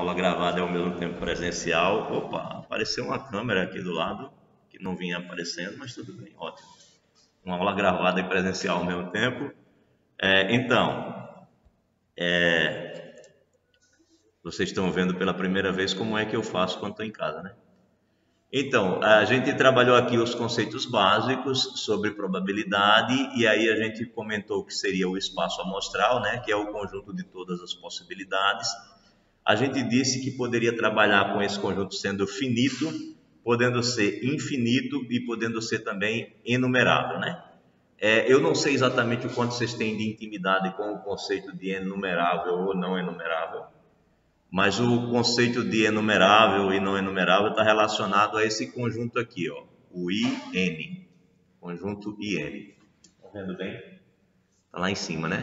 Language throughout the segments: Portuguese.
aula gravada e ao mesmo tempo presencial. Opa, apareceu uma câmera aqui do lado, que não vinha aparecendo, mas tudo bem, ótimo. Uma aula gravada e presencial ao mesmo tempo. Vocês estão vendo pela primeira vez como é que eu faço quando estou em casa, né? Então, a gente trabalhou aqui os conceitos básicos sobre probabilidade e aí a gente comentou que seria o espaço amostral, né, que é o conjunto de todas as possibilidades. A gente disse que poderia trabalhar com esse conjunto sendo finito, podendo ser infinito e podendo ser também enumerável, né? Eu não sei exatamente o quanto vocês têm de intimidade com o conceito de enumerável ou não enumerável, mas o conceito de enumerável e não enumerável está relacionado a esse conjunto aqui, ó, o IN, conjunto IN. Estão vendo bem? Está lá em cima, né?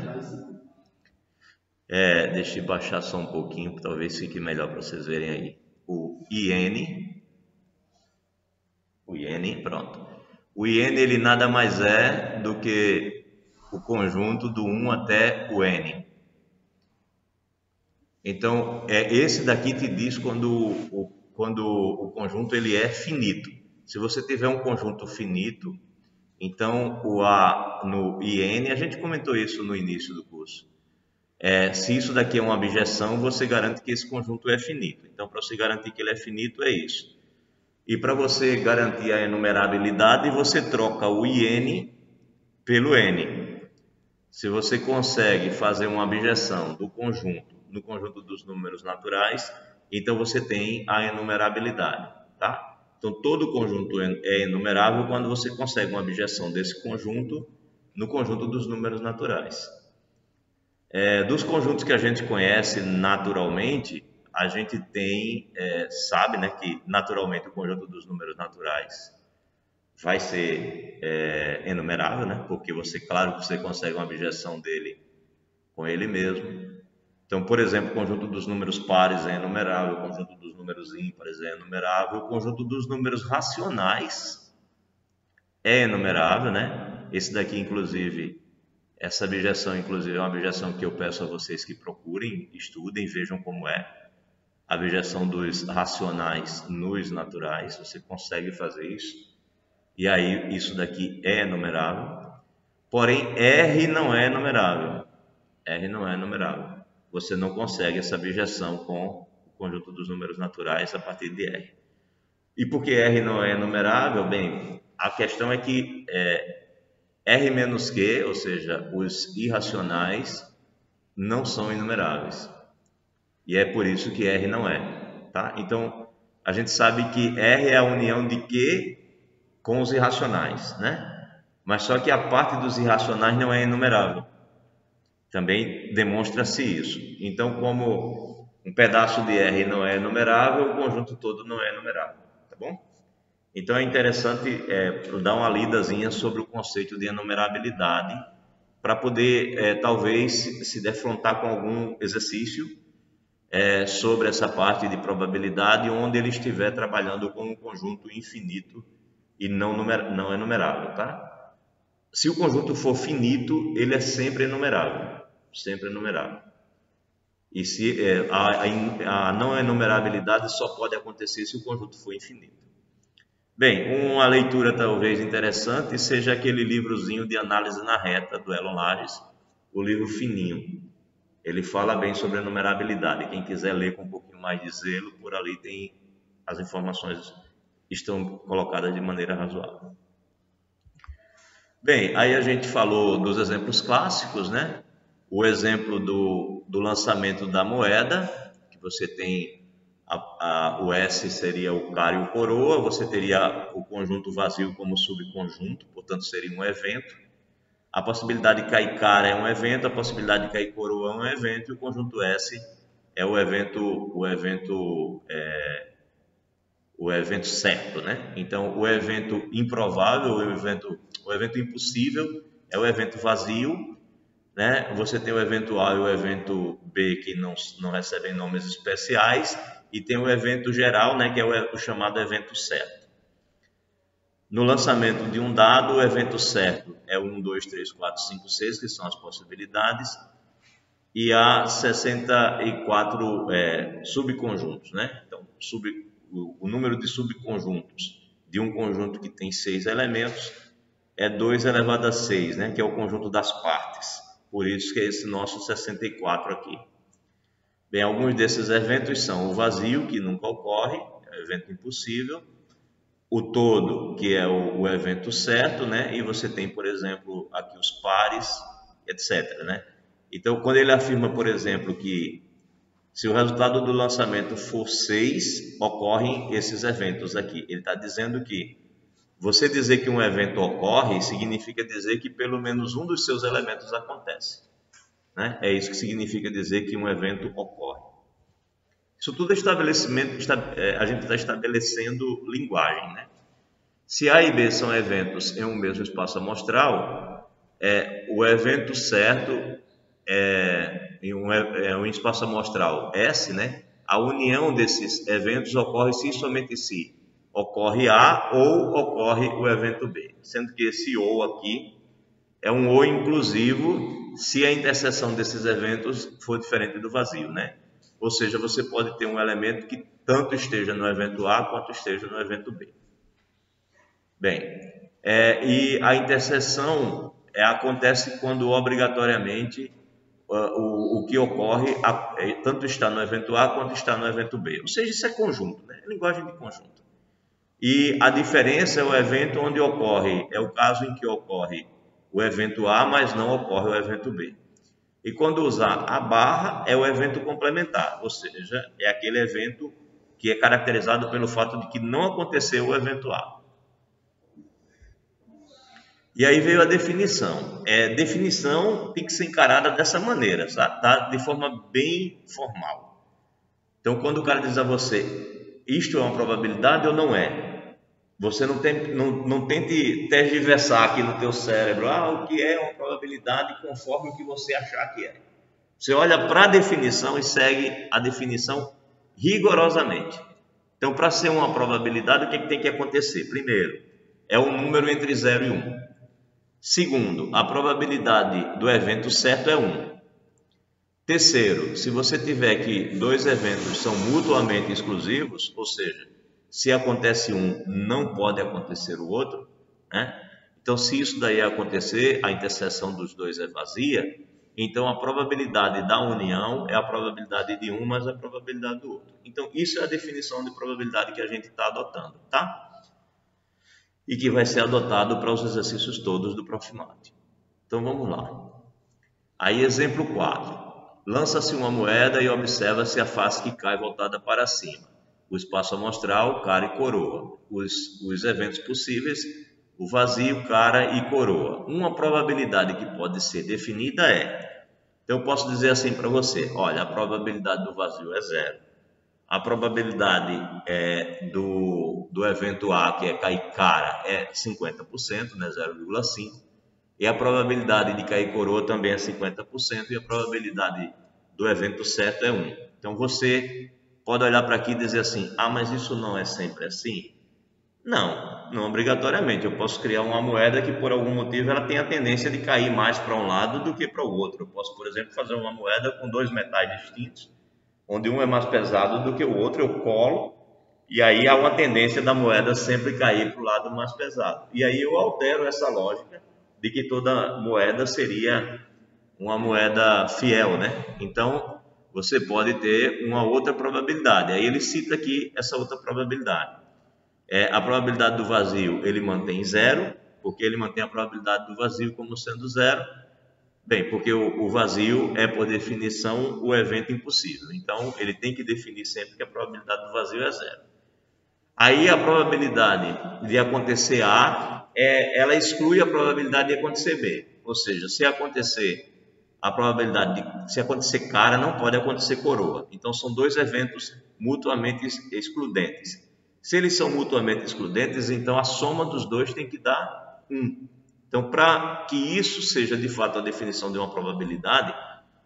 Deixa eu baixar só um pouquinho, talvez fique melhor para vocês verem aí. O IN, pronto. O IN ele nada mais é do que o conjunto do 1 até o N. Então, esse daqui te diz quando o conjunto ele é finito. Se você tiver um conjunto finito, então o A no IN, a gente comentou isso no início do curso. Se isso daqui é uma abjeção, você garante que esse conjunto é finito. Então, para você garantir que ele é finito, é isso. E para você garantir a enumerabilidade, você troca o IN pelo N. Se você consegue fazer uma abjeção do conjunto no conjunto dos números naturais, então você tem a enumerabilidade, tá? Então todo conjunto é enumerável quando você consegue uma abjeção desse conjunto no conjunto dos números naturais. Dos conjuntos que a gente conhece naturalmente, a gente tem, sabe, né, que naturalmente o conjunto dos números naturais vai ser enumerável, né? Porque claro que você consegue uma abjeção dele com ele mesmo. Então, por exemplo, o conjunto dos números pares é enumerável, o conjunto dos números ímpares é enumerável, o conjunto dos números racionais é enumerável, né? Esse daqui, inclusive, essa abjeção, inclusive, é uma abjeção que eu peço a vocês que procurem, estudem, vejam como é a abjeção dos racionais nos naturais. Você consegue fazer isso. E aí, isso daqui é enumerável. Porém, R não é enumerável. R não é enumerável. Você não consegue essa abjeção com o conjunto dos números naturais a partir de R. E por que R não é enumerável? Bem, a questão é que R menos Q, ou seja, os irracionais, não são enumeráveis. E é por isso que R não é. Tá? Então, a gente sabe que R é a união de Q com os irracionais, né? Mas só que a parte dos irracionais não é enumerável. Também demonstra-se isso. Então, como um pedaço de R não é enumerável, o conjunto todo não é enumerável, tá bom? Então é interessante dar uma lidazinha sobre o conceito de enumerabilidade para poder talvez se defrontar com algum exercício sobre essa parte de probabilidade onde ele estiver trabalhando com um conjunto infinito e não enumerável, tá? Se o conjunto for finito, ele é sempre enumerável, sempre enumerável. E se a não enumerabilidade só pode acontecer se o conjunto for infinito. Bem, uma leitura talvez interessante seja aquele livrozinho de análise na reta do Elon Lages, o livro fininho. Ele fala bem sobre enumerabilidade. Quem quiser ler com um pouquinho mais de zelo, por ali tem as informações estão colocadas de maneira razoável. Bem, aí a gente falou dos exemplos clássicos, né? O exemplo do lançamento da moeda, que você tem o S seria o cara e o coroa, você teria o conjunto vazio como subconjunto, portanto seria um evento. A possibilidade de cair cara é um evento, a possibilidade de cair coroa é um evento, e o conjunto S é o evento certo, né? Então, o evento improvável, o evento impossível é o evento vazio, né? Você tem o evento A e o evento B que não recebem nomes especiais e tem o evento geral, né? Que é o chamado evento certo. No lançamento de um dado, o evento certo é 1, 2, 3, 4, 5, 6, que são as possibilidades. e há 64 subconjuntos, né? Então, o número de subconjuntos de um conjunto que tem 6 elementos é 2 elevado a 6, né? Que é o conjunto das partes. Por isso que é esse nosso 64 aqui. Bem, alguns desses eventos são o vazio, que nunca ocorre, é um evento impossível. O todo, que é o evento certo, né? E você tem, por exemplo, aqui os pares, etc, né? Então, quando ele afirma, por exemplo, que se o resultado do lançamento for 6, ocorrem esses eventos aqui. Ele está dizendo que você dizer que um evento ocorre significa dizer que pelo menos um dos seus elementos acontece, né? É isso que significa dizer que um evento ocorre. Isso tudo é estabelecimento, a gente está estabelecendo linguagem, né? Se A e B são eventos em um mesmo espaço amostral, o evento certo em um espaço amostral S, né? A união desses eventos ocorre se e somente se ocorre A ou ocorre o evento B, sendo que esse ou aqui é um ou inclusivo se a interseção desses eventos for diferente do vazio, né? Ou seja, você pode ter um elemento que tanto esteja no evento A quanto esteja no evento B. Bem, e a interseção acontece quando obrigatoriamente o que ocorre tanto está no evento A quanto está no evento B. Ou seja, isso é conjunto, né? É linguagem de conjunto. E a diferença é o evento onde ocorre, é o caso em que ocorre o evento A, mas não ocorre o evento B. E quando usar a barra, é o evento complementar, ou seja, é aquele evento que é caracterizado pelo fato de que não aconteceu o evento A. E aí veio a definição. Definição tem que ser encarada dessa maneira, sabe? Tá? De forma bem formal. Então, quando o cara diz a você, isto é uma probabilidade ou não é? Você não tente tergiversar aqui no teu cérebro, o que é uma probabilidade conforme o que você achar que é. Você olha para a definição e segue a definição rigorosamente. Então, para ser uma probabilidade, o que tem que acontecer? Primeiro, é um número entre 0 e 1. Segundo, a probabilidade do evento certo é 1. Terceiro, se você tiver que dois eventos são mutuamente exclusivos, ou seja, se acontece um, não pode acontecer o outro, né? Então, se isso daí acontecer, a interseção dos dois é vazia, então a probabilidade da união é a probabilidade de um mais a probabilidade do outro. Então, isso é a definição de probabilidade que a gente está adotando, tá? E que vai ser adotado para os exercícios todos do Profimat. Então, vamos lá. Aí, exemplo 4. Lança-se uma moeda e observa-se a face que cai voltada para cima. O espaço amostral, cara e coroa. Os eventos possíveis, o vazio, cara e coroa. Uma probabilidade que pode ser definida é... Então, eu posso dizer assim para você, olha, a probabilidade do vazio é 0. A probabilidade do evento A, que é cair cara, é 50%, né, 0,5%. E a probabilidade de cair coroa também é 50%. E a probabilidade do evento certo é 1. Então, você pode olhar para aqui e dizer assim, mas isso não é sempre assim? Não obrigatoriamente. Eu posso criar uma moeda que, por algum motivo, ela tem a tendência de cair mais para um lado do que para o outro. Eu posso, por exemplo, fazer uma moeda com dois metais distintos, onde um é mais pesado do que o outro, eu colo, e aí há uma tendência da moeda sempre cair para o lado mais pesado. E aí eu altero essa lógica de que toda moeda seria uma moeda fiel, né? Então, você pode ter uma outra probabilidade. Aí ele cita aqui essa outra probabilidade. A probabilidade do vazio ele mantém 0, porque ele mantém a probabilidade do vazio como sendo 0. Bem, porque o vazio é, por definição, o evento impossível. Então, ele tem que definir sempre que a probabilidade do vazio é 0. Aí, a probabilidade de acontecer A, ela exclui a probabilidade de acontecer B. Ou seja, se acontecer cara, não pode acontecer coroa. Então, são dois eventos mutuamente excludentes. Se eles são mutuamente excludentes, então a soma dos dois tem que dar 1. Então, para que isso seja de fato a definição de uma probabilidade,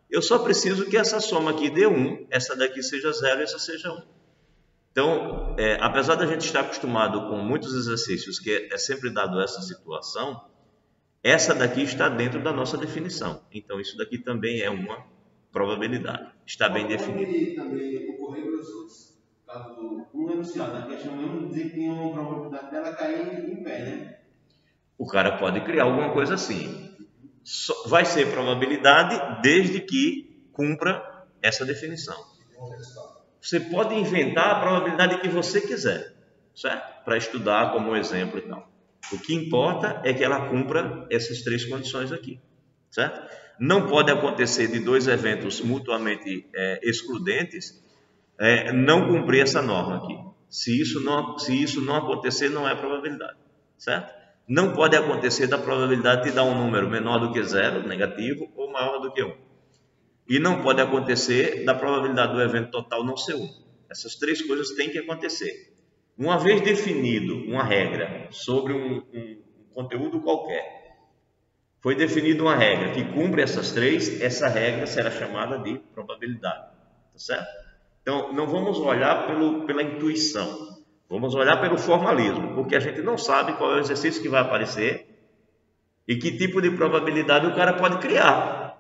eu só preciso que essa soma aqui dê 1, essa daqui seja 0 e essa seja 1. Então, apesar da gente estar acostumado com muitos exercícios que é sempre dado essa situação, essa daqui está dentro da nossa definição. Então, isso daqui também é uma probabilidade. Está bem definido. Pode também ocorrer, professor, caso um enunciado da questão mesmo dizer que tem uma probabilidade dela cair em pé, né? O cara pode criar alguma coisa assim. Vai ser probabilidade desde que cumpra essa definição. Você pode inventar a probabilidade que você quiser, certo? Para estudar como exemplo e tal. O que importa é que ela cumpra essas três condições aqui, certo? Não pode acontecer de dois eventos mutuamente excludentes não cumprir essa norma aqui. Se isso não acontecer, não é probabilidade, certo? Não pode acontecer da probabilidade de dar um número menor do que zero, negativo, ou maior do que 1. E não pode acontecer da probabilidade do evento total não ser 1. Essas três coisas têm que acontecer. Uma vez definido uma regra sobre um conteúdo qualquer, foi definida uma regra que cumpre essas três, essa regra será chamada de probabilidade. Tá certo? Então, não vamos olhar pela intuição, vamos olhar pelo formalismo, porque a gente não sabe qual é o exercício que vai aparecer e que tipo de probabilidade o cara pode criar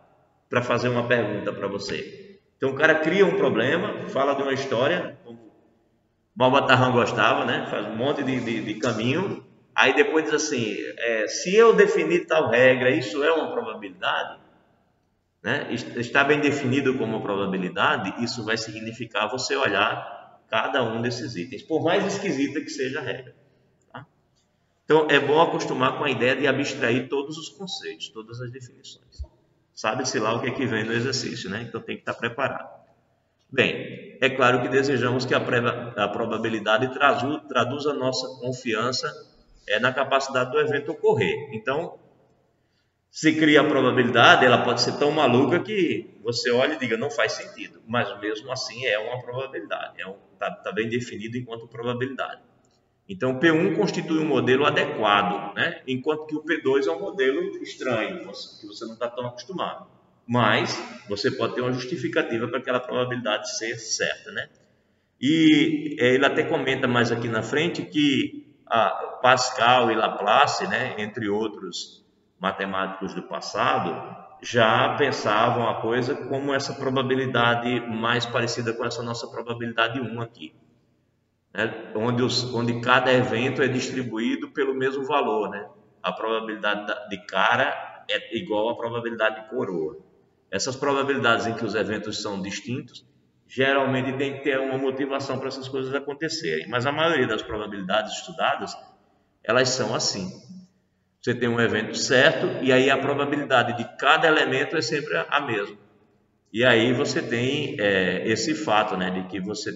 para fazer uma pergunta para você. Então, o cara cria um problema, fala de uma história, como Balbatarrão gostava, né? Faz um monte de caminho, aí depois diz assim, se eu definir tal regra, isso é uma probabilidade? Né? Está bem definido como probabilidade, isso vai significar você olhar cada um desses itens, por mais esquisita que seja a regra. Tá? Então, é bom acostumar com a ideia de abstrair todos os conceitos, todas as definições. Sabe-se lá o que é que vem no exercício, né? Então tem que estar preparado. Bem, é claro que desejamos que a probabilidade traduza a nossa confiança na capacidade do evento ocorrer. Então, se cria a probabilidade, ela pode ser tão maluca que você olha e diga, não faz sentido. Mas mesmo assim é uma probabilidade, está bem definido enquanto probabilidade. Então, P1 constitui um modelo adequado, né? Enquanto que o P2 é um modelo estranho, que você não está tão acostumado. Mas você pode ter uma justificativa para aquela probabilidade ser certa, né? E ele até comenta mais aqui na frente que Pascal e Laplace, né, entre outros matemáticos do passado, já pensavam a coisa como essa probabilidade mais parecida com essa nossa probabilidade 1 aqui. Né? Onde cada evento é distribuído pelo mesmo valor, né? A probabilidade de cara é igual à probabilidade de coroa. Essas probabilidades em que os eventos são distintos, geralmente tem que ter uma motivação para essas coisas acontecerem, mas a maioria das probabilidades estudadas, elas são assim. Você tem um evento certo e aí a probabilidade de cada elemento é sempre a mesma. E aí você tem esse fato, né, de que você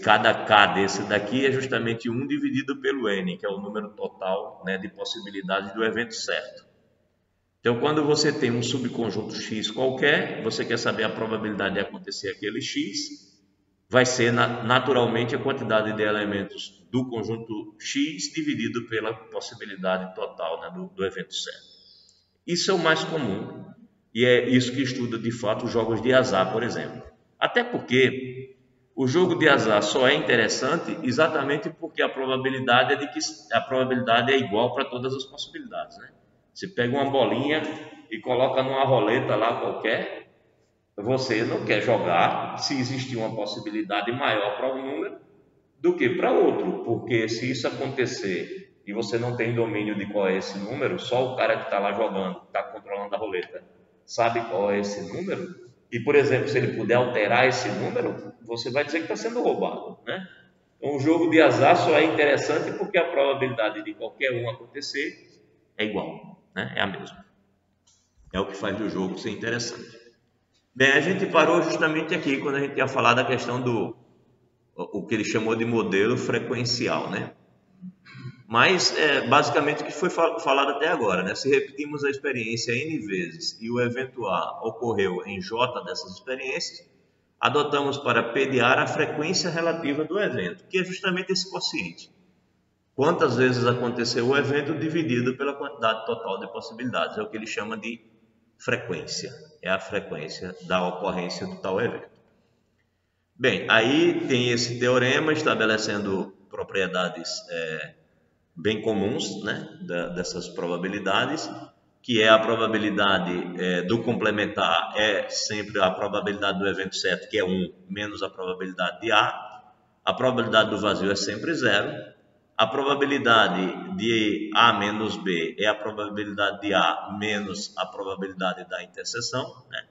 cada K desse daqui é justamente 1 dividido pelo N, que é o número total, né, de possibilidades do evento certo. Então, quando você tem um subconjunto X qualquer, você quer saber a probabilidade de acontecer aquele X, vai ser naturalmente a quantidade de elementos do conjunto X dividido pela possibilidade total, né, do evento certo. Isso é o mais comum e é isso que estuda de fato os jogos de azar, por exemplo. Até porque o jogo de azar só é interessante exatamente porque a probabilidade é igual para todas as possibilidades, né? Você pega uma bolinha e coloca numa roleta lá qualquer, você não quer jogar se existir uma possibilidade maior para um número do que para outro, porque se isso acontecer e você não tem domínio de qual é esse número, só o cara que está lá jogando, que está controlando a roleta, sabe qual é esse número, e por exemplo, se ele puder alterar esse número, você vai dizer que está sendo roubado, né? Então, o jogo de azar só é interessante porque a probabilidade de qualquer um acontecer é igual, né? É a mesma. É o que faz do jogo ser interessante. Bem, a gente parou justamente aqui quando a gente ia falar da questão do o que ele chamou de modelo frequencial, né? Mas basicamente o que foi falado até agora, né? Se repetimos a experiência N vezes e o evento A ocorreu em J dessas experiências, adotamos para P de A a frequência relativa do evento, que é justamente esse quociente. Quantas vezes aconteceu o evento dividido pela quantidade total de possibilidades, é o que ele chama de frequência, é a frequência da ocorrência do tal evento. Bem, aí tem esse teorema estabelecendo propriedades bem comuns, né, dessas probabilidades, que é a probabilidade do complementar, é sempre a probabilidade do evento certo, que é 1, menos a probabilidade de A. A probabilidade do vazio é sempre 0. A probabilidade de A menos B é a probabilidade de A menos a probabilidade da interseção, né?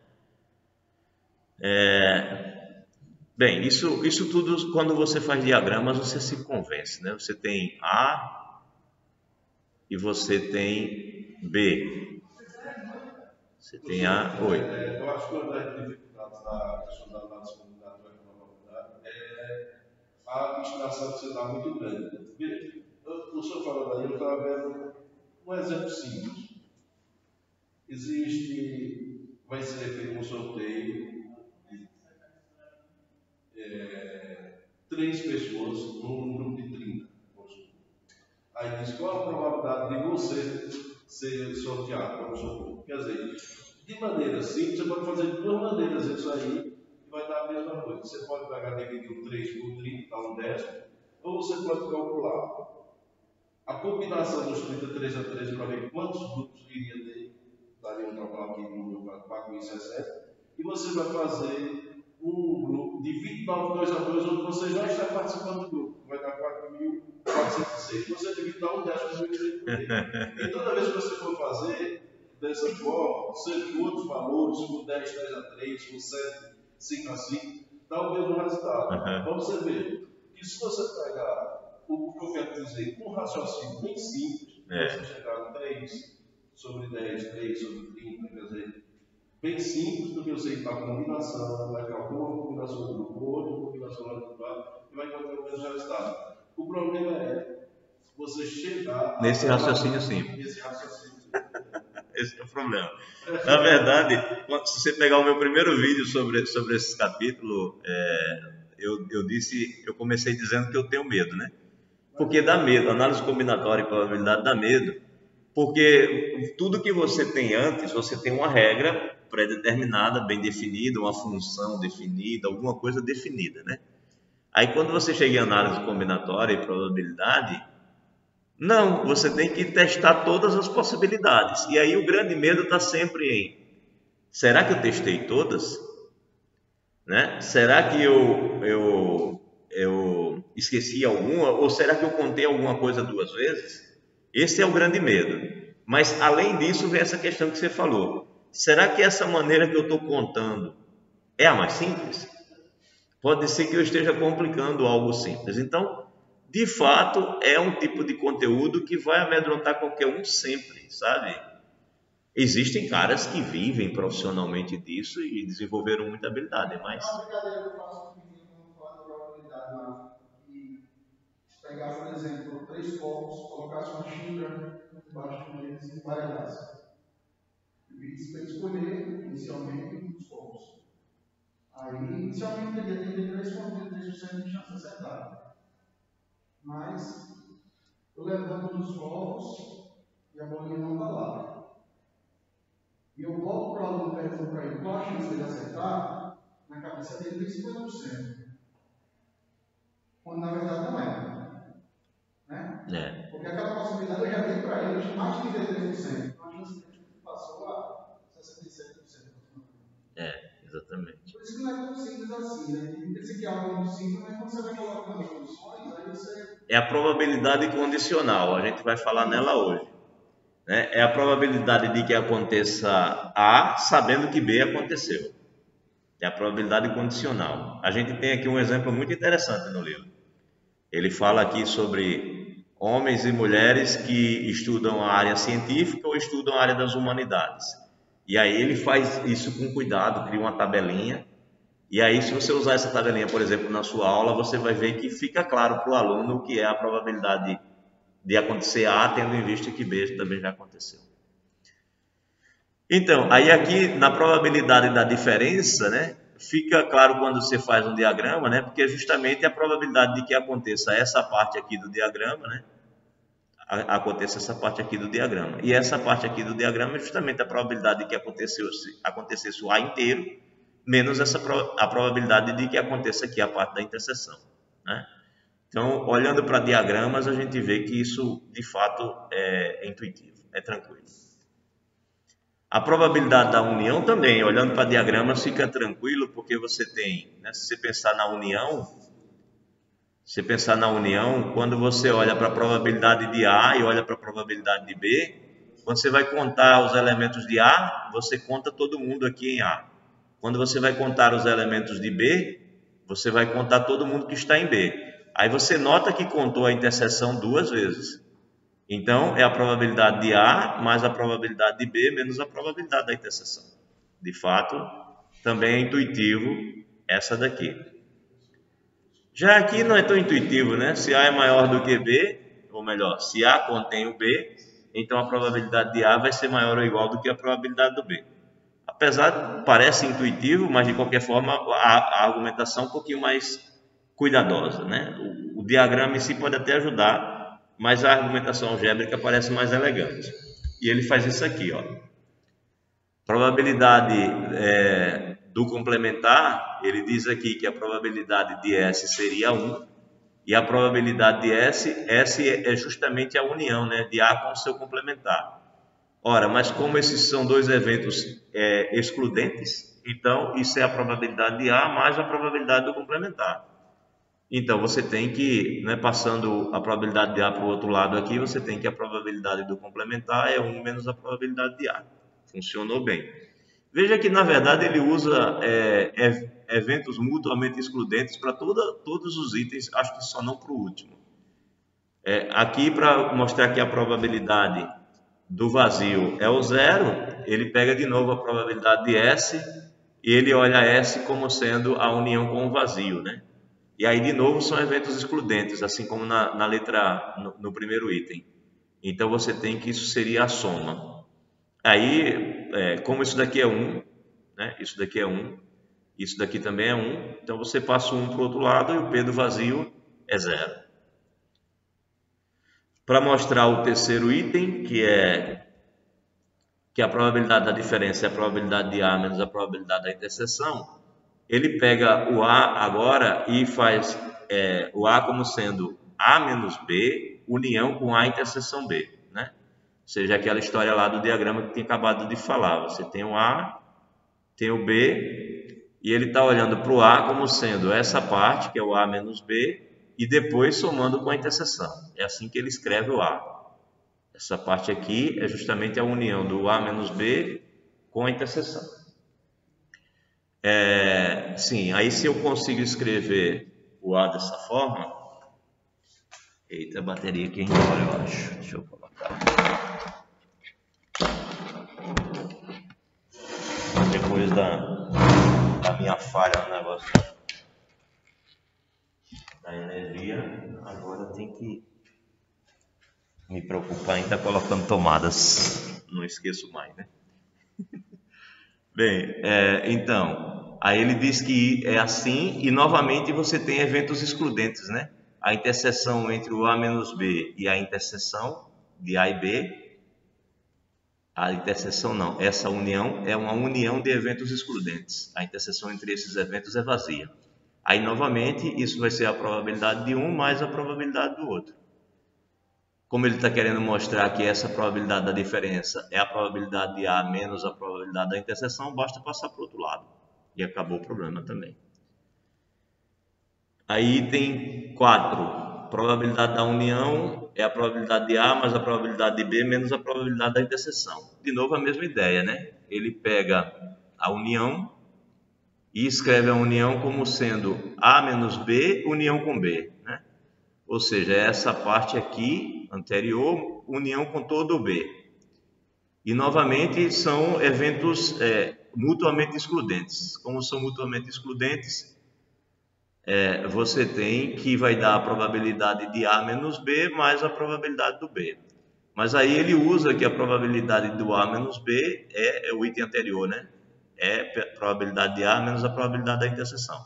Bem, isso tudo, quando você faz diagramas, você se convence, né? Você tem A e você tem B. Você tem A, oi. Eu acho que uma das dificuldades da questão da análise combinatória e probabilidade é a abstração que você dá muito grande. O senhor falando aí, eu estava vendo um exemplo simples. Vai ser feito um sorteio de 3 pessoas num grupo de 30. Aí diz qual a probabilidade de você ser sorteado, vamos supor. Quer dizer, de maneira simples, você pode fazer de 2 maneiras isso aí e vai dar a mesma coisa. Você pode pegar dividir o 3 por 30, dá um décimo, ou você pode calcular a combinação dos 33 a 13 para ver quantos grupos iria ter, daria um total aqui no número para 4.060, e você vai fazer um grupo de 29, 2 a 2, onde você já está participando do grupo, vai dar 4.406. Você divide dar um décimo do direito por E toda vez que você for fazer dessa forma, seja com outros valores, com 10, 3 a 3, com 7, 5 a 5, dá o mesmo resultado. Então você vê que se você pegar o que eu quero dizer, com um raciocínio bem simples, você chegar a 3 sobre 10, 3 sobre 30, quer dizer, bem simples, porque você ir para a combinação, vai calcular uma combinação do grupo, outra combinação do resultado, e vai encontrar o mesmo resultado. O problema é você chegar nesse raciocínio simples. Esse é o problema. Na verdade, se você pegar o meu primeiro vídeo sobre esse capítulo, eu comecei dizendo que eu tenho medo, né? Porque dá medo, análise combinatória e probabilidade dá medo, porque tudo que você tem antes, você tem uma regra pré-determinada, bem definida, uma função definida, alguma coisa definida, né? Aí quando você chega em análise combinatória e probabilidade, não, você tem que testar todas as possibilidades. E aí o grande medo está sempre em: será que eu testei todas? Né? Será que eu esqueci alguma? Ou será que eu contei alguma coisa 2 vezes? Esse é o grande medo. Mas além disso vem essa questão que você falou: será que essa maneira que eu estou contando é a mais simples? Pode ser que eu esteja complicando algo simples. Então, de fato, é um tipo de conteúdo que vai amedrontar qualquer um sempre, sabe? Existem caras que vivem profissionalmente disso e desenvolveram muita habilidade, mas... Uma brincadeira que eu faço com o menino quando fala de probabilidade lá, que pegar, por exemplo, 3 copos, colocasse uma xícara debaixo deles e embaralhasse. E pedisse para ele escolher, inicialmente, um dos copos. Aí, inicialmente, teria 33,33% de chance de acertar. Mas, eu levanto um dos copos e a bolinha não está lá. E eu volto para o aluno e pergunto para ele qual a chance dele acertar, na cabeça dele tem 50%. Quando na verdade não é. Né? Porque aquela possibilidade eu já dei para ele de mais de 33%. Então a chance dele passou a 67%. Exatamente. Por isso que não é tão simples assim, né? Pensa que é algo muito simples, mas quando você vai colocando as soluções, aí você... É a probabilidade condicional, a gente vai falar nela hoje. Né? É a probabilidade de que aconteça A, sabendo que B aconteceu. É a probabilidade condicional. A gente tem aqui um exemplo muito interessante no livro. Ele fala aqui sobre homens e mulheres que estudam a área científica ou estudam a área das humanidades. E aí ele faz isso com cuidado, cria uma tabelinha. E aí, se você usar essa tabelinha, por exemplo, na sua aula, você vai ver que fica claro para o aluno o que é a probabilidade de acontecer A, tendo em vista que B também já aconteceu. Então, aí aqui na probabilidade da diferença, né, fica claro quando você faz um diagrama, né, porque é justamente a probabilidade de que aconteça essa parte aqui do diagrama, né, aconteça essa parte aqui do diagrama. E essa parte aqui do diagrama é justamente a probabilidade de que acontecesse o A inteiro, menos a probabilidade de que aconteça aqui a parte da interseção, né? Então, olhando para diagramas, a gente vê que isso, de fato, é intuitivo, é tranquilo. A probabilidade da união também, olhando para diagrama, fica tranquilo, porque você tem, né, se você pensar na união, quando você olha para a probabilidade de A e olha para a probabilidade de B, quando você vai contar os elementos de A, você conta todo mundo aqui em A. Quando você vai contar os elementos de B, você vai contar todo mundo que está em B. Aí você nota que contou a interseção 2 vezes. Então, é a probabilidade de A mais a probabilidade de B menos a probabilidade da interseção. De fato, também é intuitivo essa daqui. Já aqui não é tão intuitivo, né? Se A é maior do que B, ou melhor, se A contém o B, então a probabilidade de A vai ser maior ou igual do que a probabilidade do B. Apesar, parece intuitivo, mas de qualquer forma a argumentação é um pouquinho mais cuidadosa, né? O diagrama em si pode até ajudar, mas a argumentação algébrica parece mais elegante. E ele faz isso aqui, ó. Probabilidade do complementar, ele diz aqui que a probabilidade de S seria 1, e a probabilidade de S é justamente a união, né, de A com o seu complementar. Ora, mas como esses são dois eventos excludentes, então isso é a probabilidade de A mais a probabilidade do complementar. Então, você tem que, né, passando a probabilidade de A para o outro lado aqui, você tem que a probabilidade do complementar é 1 menos a probabilidade de A. Funcionou bem. Veja que, na verdade, ele usa eventos mutuamente excludentes para todos os itens, acho que só não para o último. Aqui, para mostrar que a probabilidade do vazio é o 0, ele pega de novo a probabilidade de S e ele olha S como sendo a união com o vazio, né? E aí, de novo, são eventos excludentes, assim como na letra A, no primeiro item. Então, você tem que isso seria a soma. Aí, como isso daqui é 1, né? Isso daqui é 1, isso daqui também é 1. Então, você passa o 1 para o outro lado e o P do vazio é 0. Para mostrar o terceiro item, que a probabilidade da diferença é a probabilidade de A menos a probabilidade da interseção, ele pega o A agora e faz o A como sendo A menos B, união com A interseção B, né? Ou seja, aquela história lá do diagrama que tinha acabado de falar. Você tem o A, tem o B, e ele está olhando para o A como sendo essa parte, que é o A menos B, e depois somando com a interseção. É assim que ele escreve o A. Essa parte aqui é justamente a união do A menos B com a interseção. Sim, aí se eu consigo escrever o A dessa forma... Eita, a bateria aqui embora, eu acho. Deixa eu colocar. Depois da minha falha no negócio da energia, agora tem que me preocupar em estar colocando tomadas. Não esqueço mais, né? Bem, então, aí ele diz que é assim e novamente você tem eventos excludentes, né? A interseção entre o A menos B e a interseção de A e B, a interseção não, essa união é uma união de eventos excludentes. A interseção entre esses eventos é vazia. Aí novamente isso vai ser a probabilidade de um mais a probabilidade do outro. Como ele está querendo mostrar que essa probabilidade da diferença é a probabilidade de A menos a probabilidade da interseção, basta passar para o outro lado. E acabou o problema também. Aí item 4. Probabilidade da união é a probabilidade de A mais a probabilidade de B menos a probabilidade da interseção. De novo a mesma ideia, né? Ele pega a união e escreve a união como sendo A menos B união com B, né? Ou seja, essa parte aqui anterior, união com todo o B. E novamente são eventos mutuamente excludentes. Como são mutuamente excludentes, você tem que vai dar a probabilidade de A menos B mais a probabilidade do B. Mas aí ele usa que a probabilidade do A menos B é o item anterior, né? É a probabilidade de A menos a probabilidade da interseção.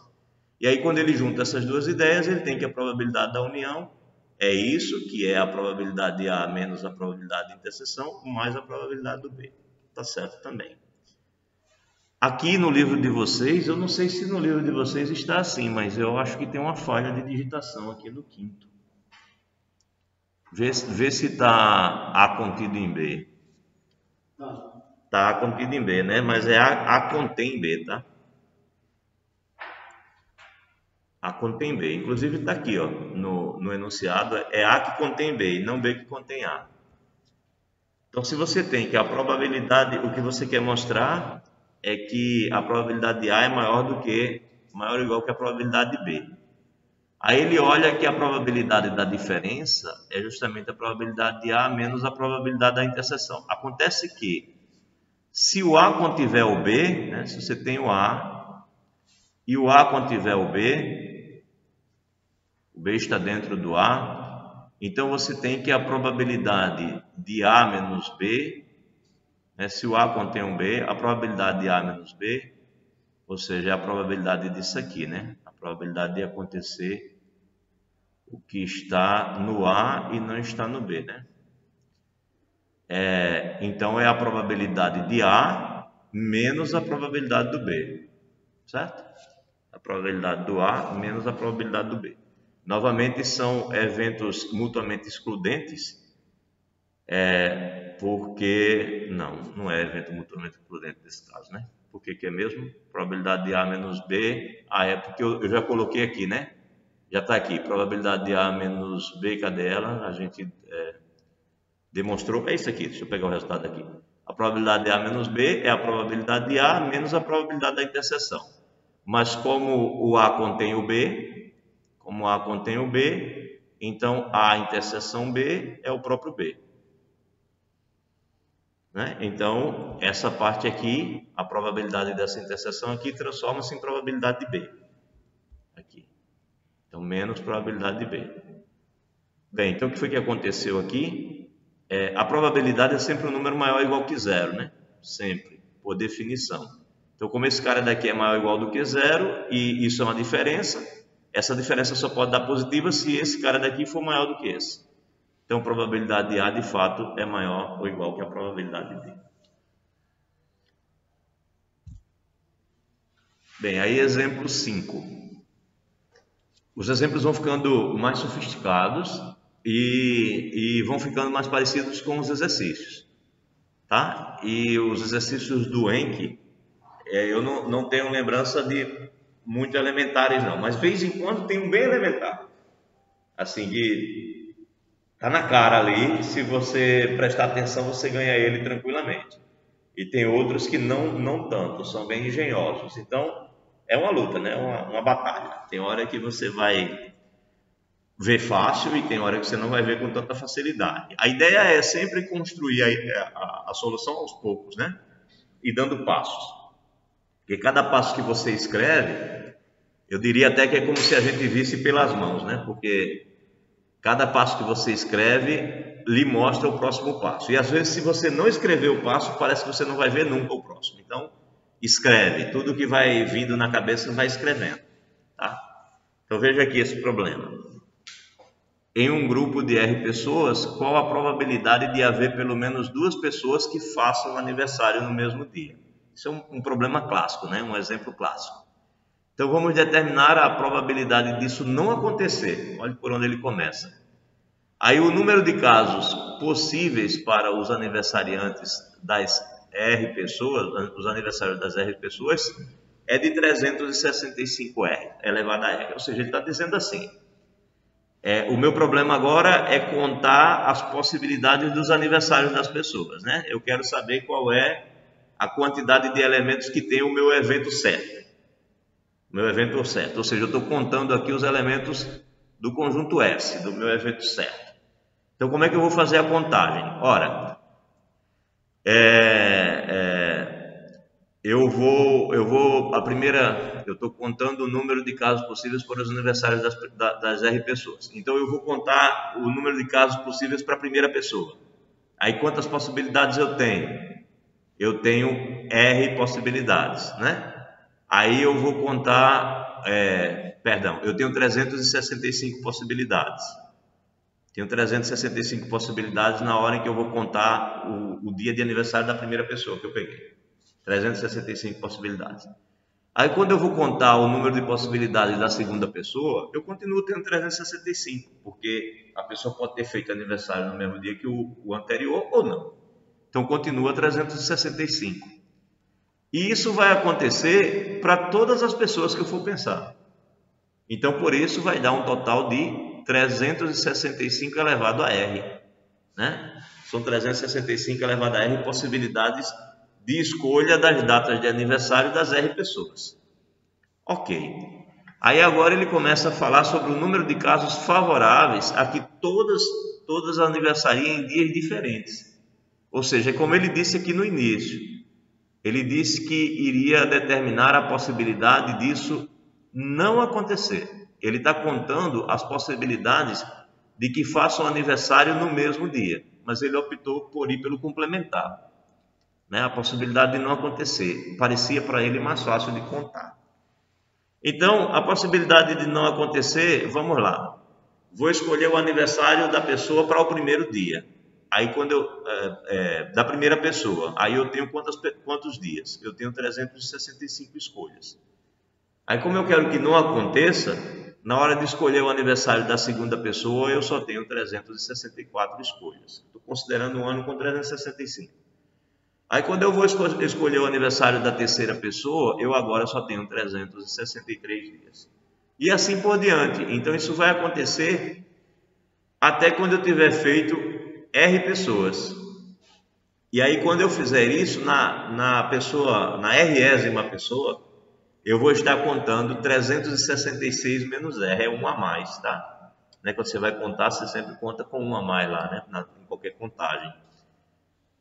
E aí quando ele junta essas duas ideias, ele tem que a probabilidade da união é isso, que é a probabilidade de A menos a probabilidade de interseção, mais a probabilidade do B. Tá certo também. Aqui no livro de vocês, eu não sei se no livro de vocês está assim, mas eu acho que tem uma falha de digitação aqui no quinto. Vê se está A contido em B. Está contido em B, né? Mas é A contém B, tá? A contém B. Inclusive está aqui, ó, no enunciado, é A que contém B e não B que contém A. Então, se você tem que a probabilidade, o que você quer mostrar é que a probabilidade de A é maior ou igual que a probabilidade de B. Aí ele olha que a probabilidade da diferença é justamente a probabilidade de A menos a probabilidade da interseção. Acontece que, se o A contiver o B, né, se você tem o A e o A contiver o B está dentro do A, então você tem que a probabilidade de A menos B, né, se o A contém um B, a probabilidade de A menos B, ou seja, é a probabilidade disso aqui, né? A probabilidade de acontecer o que está no A e não está no B, né? Então é a probabilidade de A menos a probabilidade do B, certo? A probabilidade do A menos a probabilidade do B. Novamente são eventos mutuamente excludentes, porque não é evento mutuamente excludente nesse caso, né? Por que é mesmo? Probabilidade de A menos B, é porque eu já coloquei aqui, né? Já está aqui, probabilidade de A menos B, cadê ela? A gente demonstrou, é isso aqui, deixa eu pegar o resultado aqui. A probabilidade de A menos B é a probabilidade de A menos a probabilidade da interseção. Mas como o A contém o B, então A interseção B é o próprio B. Né? Então, essa parte aqui, a probabilidade dessa interseção aqui, transforma-se em probabilidade de B. Aqui. Então, menos probabilidade de B. Bem, então o que foi que aconteceu aqui? A probabilidade é sempre um número maior ou igual que zero, né? Sempre, por definição. Então, como esse cara daqui é maior ou igual do que zero, e isso é uma diferença, essa diferença só pode dar positiva se esse cara daqui for maior do que esse. Então, a probabilidade de A, de fato, é maior ou igual que a probabilidade de B. Bem, aí exemplo 5. Os exemplos vão ficando mais sofisticados e vão ficando mais parecidos com os exercícios, tá? E os exercícios do Encke, eu não tenho lembrança de muito elementares não, mas de vez em quando tem um bem elementar, assim, que tá na cara ali, se você prestar atenção você ganha ele tranquilamente. E tem outros que não tanto, são bem engenhosos. Então é uma luta, né? Uma batalha. Tem hora que você vai ver fácil e tem hora que você não vai ver com tanta facilidade. A ideia é sempre construir a solução aos poucos, né? E dando passos. Porque cada passo que você escreve, eu diria até que é como se a gente visse pelas mãos, né? Porque cada passo que você escreve lhe mostra o próximo passo. E às vezes, se você não escrever o passo, parece que você não vai ver nunca o próximo. Então, escreve. Tudo que vai vindo na cabeça, vai escrevendo. Tá? Então, veja aqui esse problema. Em um grupo de R pessoas, qual a probabilidade de haver pelo menos 2 pessoas que façam aniversário no mesmo dia? Isso é um problema clássico, né? Um exemplo clássico. Então, vamos determinar a probabilidade disso não acontecer. Olha por onde ele começa. Aí, o número de casos possíveis para os aniversariantes das R pessoas, os aniversários das R pessoas, é de 365R elevado a R. Ou seja, ele está dizendo assim, o meu problema agora é contar as possibilidades dos aniversários das pessoas, né? Eu quero saber qual é a quantidade de elementos que tem o meu evento certo. Ou seja, eu estou contando aqui os elementos do conjunto S, do meu evento certo. Então, como é que eu vou fazer a contagem? Ora, eu estou contando o número de casos possíveis para os aniversários das R pessoas. Então, eu vou contar o número de casos possíveis para a primeira pessoa. Aí, quantas possibilidades eu tenho? Eu tenho R possibilidades, né? Aí eu vou contar, eu tenho 365 possibilidades. Tenho 365 possibilidades na hora em que eu vou contar o dia de aniversário da primeira pessoa que eu peguei. 365 possibilidades. Aí quando eu vou contar o número de possibilidades da segunda pessoa, eu continuo tendo 365, porque a pessoa pode ter feito aniversário no mesmo dia que o anterior ou não. Então continua 365. E isso vai acontecer para todas as pessoas que eu for pensar. Então por isso vai dar um total de 365 elevado a R, né? São 365 elevado a R possibilidades de escolha das datas de aniversário das R pessoas. Ok. Aí agora ele começa a falar sobre o número de casos favoráveis a que todas aniversariem em dias diferentes. Ou seja, como ele disse aqui no início, ele disse que iria determinar a possibilidade disso não acontecer. Ele está contando as possibilidades de que façam aniversário no mesmo dia, mas ele optou por ir pelo complementar, né? A possibilidade de não acontecer parecia para ele mais fácil de contar. Então, a possibilidade de não acontecer, vamos lá. Vou escolher o aniversário da pessoa para o primeiro dia. Aí da primeira pessoa, aí eu tenho quantos dias? Eu tenho 365 escolhas. Aí como eu quero que não aconteça, na hora de escolher o aniversário da segunda pessoa, eu só tenho 364 escolhas. Estou considerando um ano com 365. Aí quando eu vou escolher o aniversário da terceira pessoa, eu agora só tenho 363 dias. E assim por diante. Então isso vai acontecer até quando eu tiver feito R pessoas. E aí quando eu fizer isso na 10ª pessoa, eu vou estar contando 366 menos R, é um a mais, tá? Né? Quando você vai contar, você sempre conta com um a mais lá, né? Em qualquer contagem.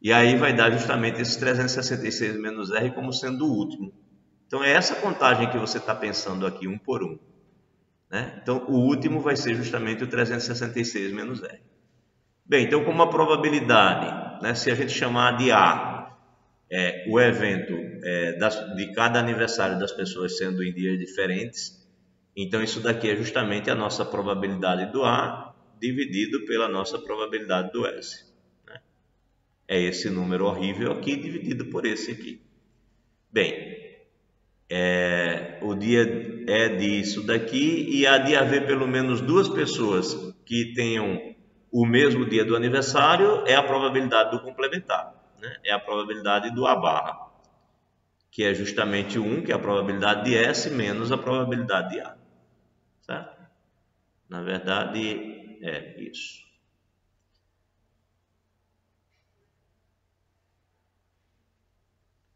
E aí vai dar justamente esses 366 menos R como sendo o último. Então é essa contagem que você está pensando aqui, um por um, né? Então o último vai ser justamente o 366 menos R. Bem, então como a probabilidade, né, se a gente chamar de A, o evento de cada aniversário das pessoas sendo em dias diferentes, então isso daqui é justamente a nossa probabilidade do A dividido pela nossa probabilidade do S. Né? É esse número horrível aqui dividido por esse aqui. Bem, o dia é disso daqui e há de haver pelo menos duas pessoas que tenham o mesmo dia do aniversário, é a probabilidade do complementar, né? É a probabilidade do A barra, que é justamente 1, que é a probabilidade de S, menos a probabilidade de A. Certo? Na verdade, é isso.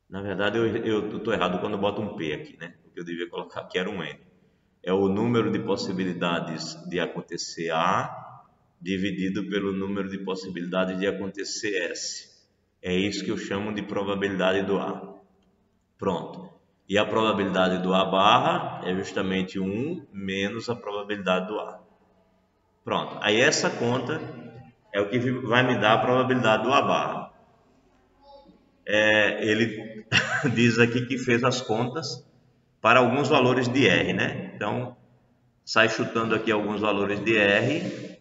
Na verdade, eu estou errado quando eu boto um P aqui, né? O que eu devia colocar aqui era um N. É o número de possibilidades de acontecer A dividido pelo número de possibilidades de acontecer S. É isso que eu chamo de probabilidade do A. Pronto. E a probabilidade do A barra é justamente 1 menos a probabilidade do A. Pronto. Aí essa conta é o que vai me dar a probabilidade do A barra. Ele diz aqui que fez as contas para alguns valores de R, né? Então, sai chutando aqui alguns valores de R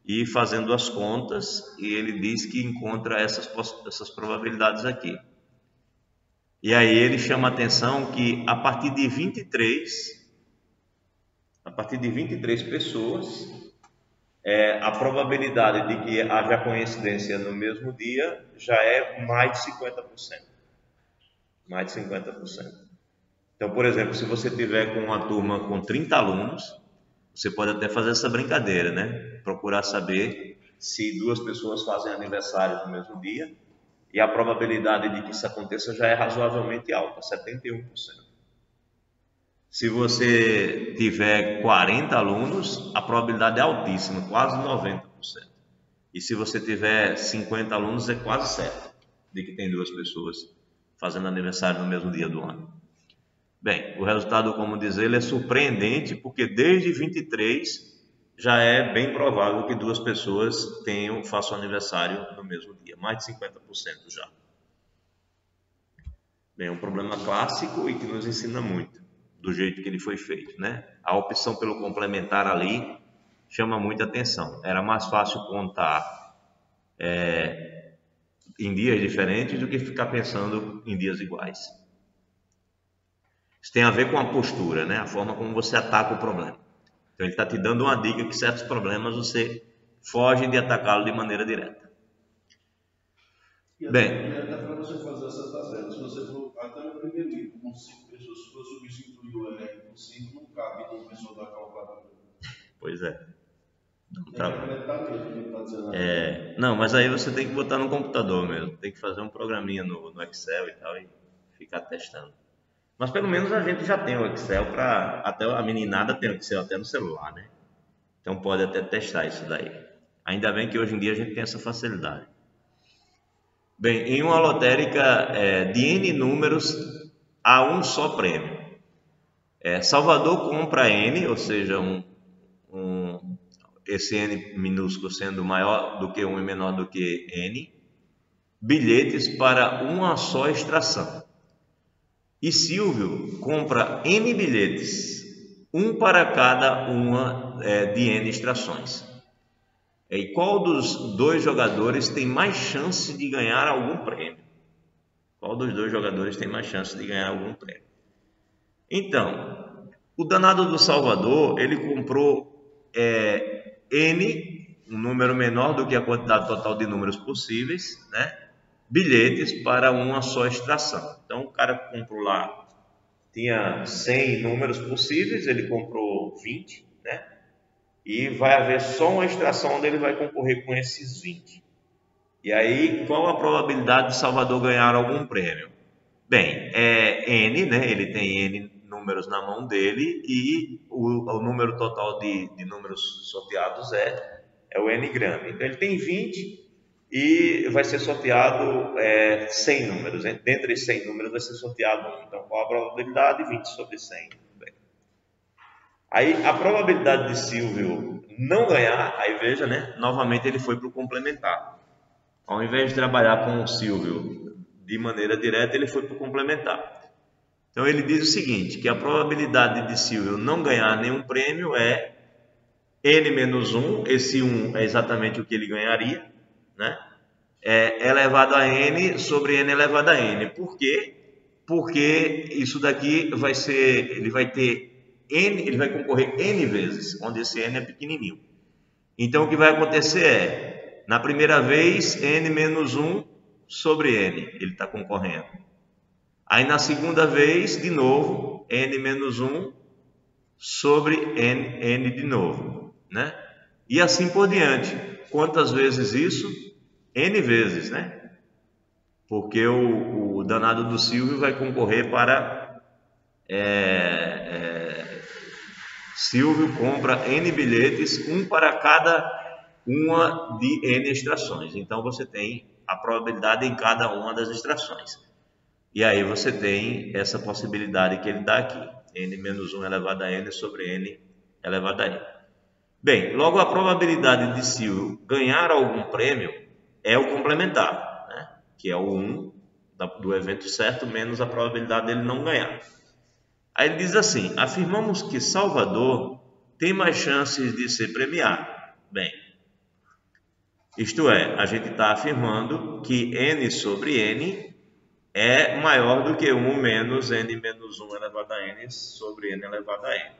e fazendo as contas, e ele diz que encontra essas probabilidades aqui. E aí ele chama a atenção que a partir de 23 pessoas, a probabilidade de que haja coincidência no mesmo dia já é mais de 50%. Mais de 50%. Então, por exemplo, se você tiver com uma turma com 30 alunos, você pode até fazer essa brincadeira, né? Procurar saber se duas pessoas fazem aniversário no mesmo dia e a probabilidade de que isso aconteça já é razoavelmente alta, 71%. Se você tiver 40 alunos, a probabilidade é altíssima, quase 90%. E se você tiver 50 alunos, é quase certo de que tem duas pessoas fazendo aniversário no mesmo dia do ano. Bem, o resultado, como diz ele, é surpreendente, porque desde 23 já é bem provável que duas pessoas façam aniversário no mesmo dia, mais de 50% já. Bem, é um problema clássico e que nos ensina muito, do jeito que ele foi feito, né? A opção pelo complementar ali chama muita atenção. Era mais fácil contar em dias diferentes do que ficar pensando em dias iguais. Isso tem a ver com a postura, né? A forma como você ataca o problema. Então ele está te dando uma dica que certos problemas você foge de atacá-lo de maneira direta. Bem, até para você fazer essa tarefa, se você for até no primeiro livro, com 5 pessoas, se for substituir o elenco por 5, não cabe numa pessoa da calculadora. pois é. Não, Tem que acreditar mesmo que ele está dizendo aqui. não, mas aí você tem que botar no computador mesmo. Tem que fazer um programinha no Excel e tal e ficar testando. Mas pelo menos a gente já tem o Excel para até a meninada tem o Excel até no celular, né? Então pode até testar isso daí. Ainda bem que hoje em dia a gente tem essa facilidade. Bem, em uma lotérica de N números há um só prêmio. Salvador compra N, ou seja, esse N minúsculo sendo maior do que 1 e menor do que N, bilhetes para uma só extração. E Silvio compra N bilhetes, um para cada uma de N extrações. E qual dos dois jogadores tem mais chance de ganhar algum prêmio? Qual dos dois jogadores tem mais chance de ganhar algum prêmio? Então, o danado do Salvador, ele comprou N, um número menor do que a quantidade total de números possíveis, né? Bilhetes para uma só extração. Então, o cara comprou lá, tinha 100 números possíveis, ele comprou 20, né? E vai haver só uma extração onde ele vai concorrer com esses 20. E aí, qual a probabilidade de Salvador ganhar algum prêmio? Bem, N, né? Ele tem N números na mão dele e o número total de números sorteados é o N grande. Então, ele tem 20 e vai ser sorteado 100 números. Dentre 100 números vai ser sorteado 1. Então, qual a probabilidade? 20 sobre 100. Bem. Aí, a probabilidade de Silvio não ganhar, aí veja, né? Novamente ele foi para o complementar. Ao invés de trabalhar com o Silvio de maneira direta, ele foi para o complementar. Então ele diz o seguinte, que a probabilidade de Silvio não ganhar nenhum prêmio é N menos 1, esse 1 é exatamente o que ele ganharia, né? Elevado a N sobre N elevado a N. Por quê? Porque isso daqui vai ser, ele vai ter N, ele vai concorrer N vezes, onde esse N é pequenininho. Então o que vai acontecer na primeira vez, N menos 1 sobre N, ele está concorrendo. Aí na segunda vez, de novo, N menos 1 sobre N de novo, né? E assim por diante. Quantas vezes isso? N vezes, né? Porque o danado do Silvio vai concorrer para... Silvio compra N bilhetes, um para cada uma de N extrações. Então você tem a probabilidade em cada uma das extrações. E aí você tem essa possibilidade que ele dá aqui. N menos 1 elevado a N sobre N elevado a N. Bem, logo a probabilidade de Silvio ganhar algum prêmio é o complementar, né? Que é o 1 do evento certo menos a probabilidade dele não ganhar. Aí ele diz assim, afirmamos que Salvador tem mais chances de ser premiado. Bem, isto é, a gente está afirmando que N sobre N é maior do que 1 menos N menos 1 elevado a N sobre N elevado a N.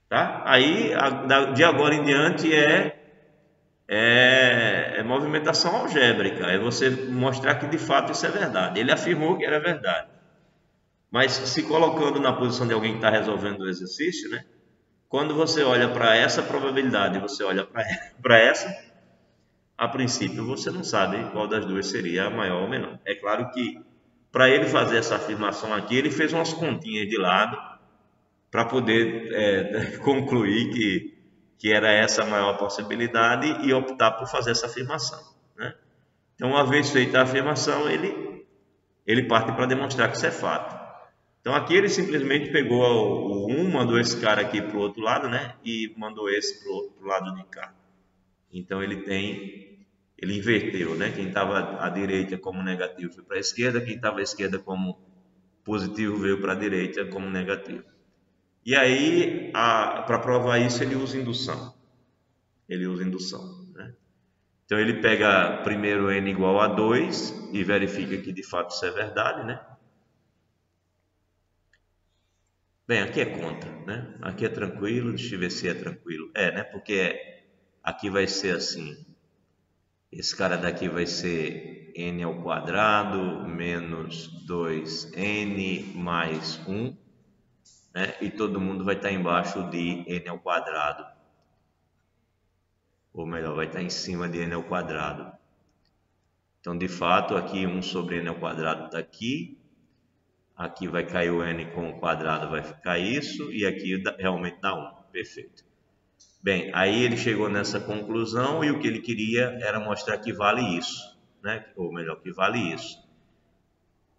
Tá? Aí, de agora em diante, é movimentação algébrica. É você mostrar que de fato isso é verdade. Ele afirmou que era verdade. Mas se colocando na posição de alguém que está resolvendo o exercício, né? Quando você olha para essa probabilidade e você olha para essa, a princípio você não sabe qual das duas seria a maior ou menor. É claro que para ele fazer essa afirmação aqui, ele fez umas continhas de lado para poder concluir que era essa a maior possibilidade e optar por fazer essa afirmação, né? Então, uma vez feita a afirmação, ele parte para demonstrar que isso é fato. Então, aqui ele simplesmente pegou o 1, mandou esse cara aqui para o outro lado, né? E mandou esse para o lado de cá. Então, ele inverteu, né? Quem estava à direita como negativo foi para a esquerda, quem estava à esquerda como positivo veio para a direita como negativo. E aí, para provar isso, ele usa indução. Né? Então, ele pega primeiro N igual a 2 e verifica que de fato isso é verdade, né? Bem, aqui é conta, né? Aqui é tranquilo, deixa eu ver se é tranquilo. Né? Porque aqui vai ser assim. Esse cara daqui vai ser n ao quadrado menos 2n mais 1, né? E todo mundo vai estar embaixo de n ao quadrado. Ou melhor, vai estar em cima de n ao quadrado. Então, de fato, aqui 1 sobre n ao quadrado está aqui. Aqui vai cair o n com o quadrado, vai ficar isso. E aqui realmente dá 1. Perfeito. Bem, aí ele chegou nessa conclusão e o que ele queria era mostrar que vale isso, né? Ou melhor, que vale isso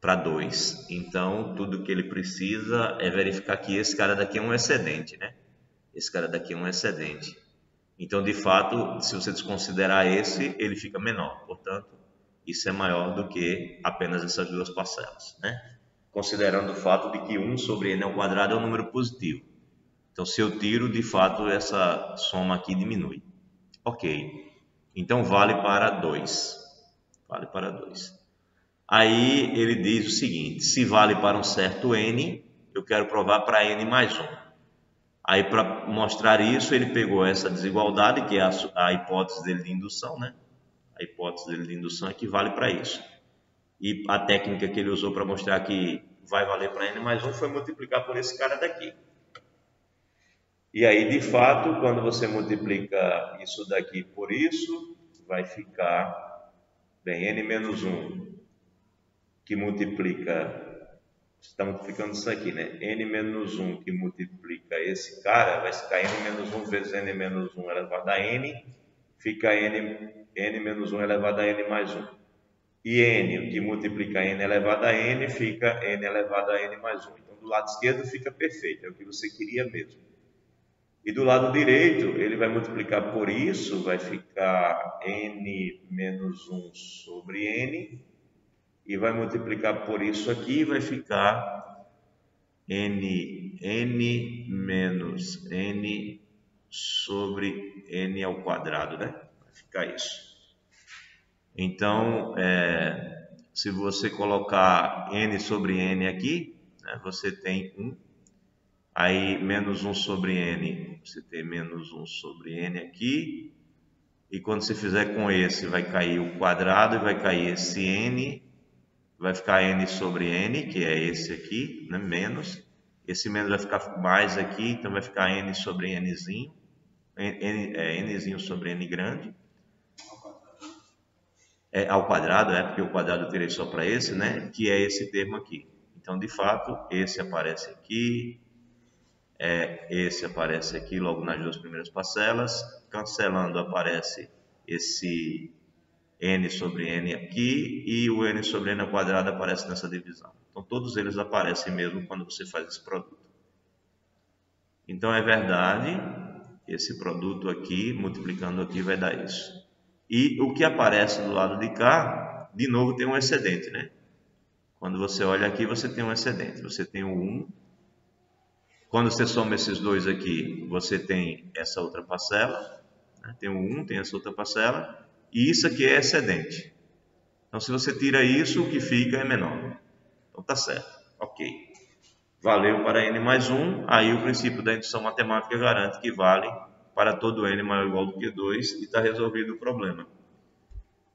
para 2. Então, tudo que ele precisa é verificar que esse cara daqui é um excedente, né? Esse cara daqui é um excedente. Então, de fato, se você desconsiderar esse, ele fica menor. Portanto, isso é maior do que apenas essas duas parcelas, né? Considerando o fato de que 1 sobre n ao quadrado é um número positivo. Então, se eu tiro, de fato, essa soma aqui diminui. Ok. Então, vale para 2. Vale para 2. Aí, ele diz o seguinte, se vale para um certo n, eu quero provar para n mais 1. Aí, para mostrar isso, ele pegou essa desigualdade, que é a hipótese dele de indução, né? A hipótese dele de indução é que vale para isso. E a técnica que ele usou para mostrar que vai valer para n mais 1 foi multiplicar por esse cara daqui. E aí, de fato, quando você multiplica isso daqui por isso, vai ficar, bem, n menos 1, que multiplica, está multiplicando isso aqui, né? N menos 1 que multiplica esse cara, vai ficar n menos 1 vezes n menos 1 elevado a n, fica n menos 1 elevado a n mais 1. E n, que multiplica n elevado a n, fica n elevado a n mais 1. Então, do lado esquerdo fica perfeito, é o que você queria mesmo. E do lado direito, ele vai multiplicar por isso, vai ficar n menos 1 sobre n, e vai multiplicar por isso aqui, vai ficar n menos n sobre n ao quadrado, né? Vai ficar isso. Então, se você colocar n sobre n aqui, né, você tem 1. Aí, menos 1 sobre n, você tem menos 1 sobre n aqui. E quando você fizer com esse, vai cair o quadrado e vai cair esse n. Vai ficar n sobre n, que é esse aqui, né? Menos. Esse menos vai ficar mais aqui, então vai ficar n sobre nzinho. Nzinho sobre n grande. Ao quadrado, porque o quadrado eu tirei só para esse, né? Que é esse termo aqui. Então, de fato, esse aparece aqui. Esse aparece aqui logo nas duas primeiras parcelas, cancelando aparece esse n sobre n aqui e o n sobre n ao quadrado aparece nessa divisão. Então todos eles aparecem mesmo quando você faz esse produto. Então é verdade, esse produto aqui, multiplicando aqui vai dar isso. E o que aparece do lado de cá, de novo tem um excedente, né? Quando você olha aqui você tem um excedente, você tem o 1. Quando você soma esses dois aqui, você tem essa outra parcela, né? Tem o 1, tem essa outra parcela, e isso aqui é excedente. Então, se você tira isso, o que fica é menor. Então, tá certo. Ok. Valeu para n mais 1, aí o princípio da indução matemática garante que vale para todo n maior ou igual do que 2 e está resolvido o problema.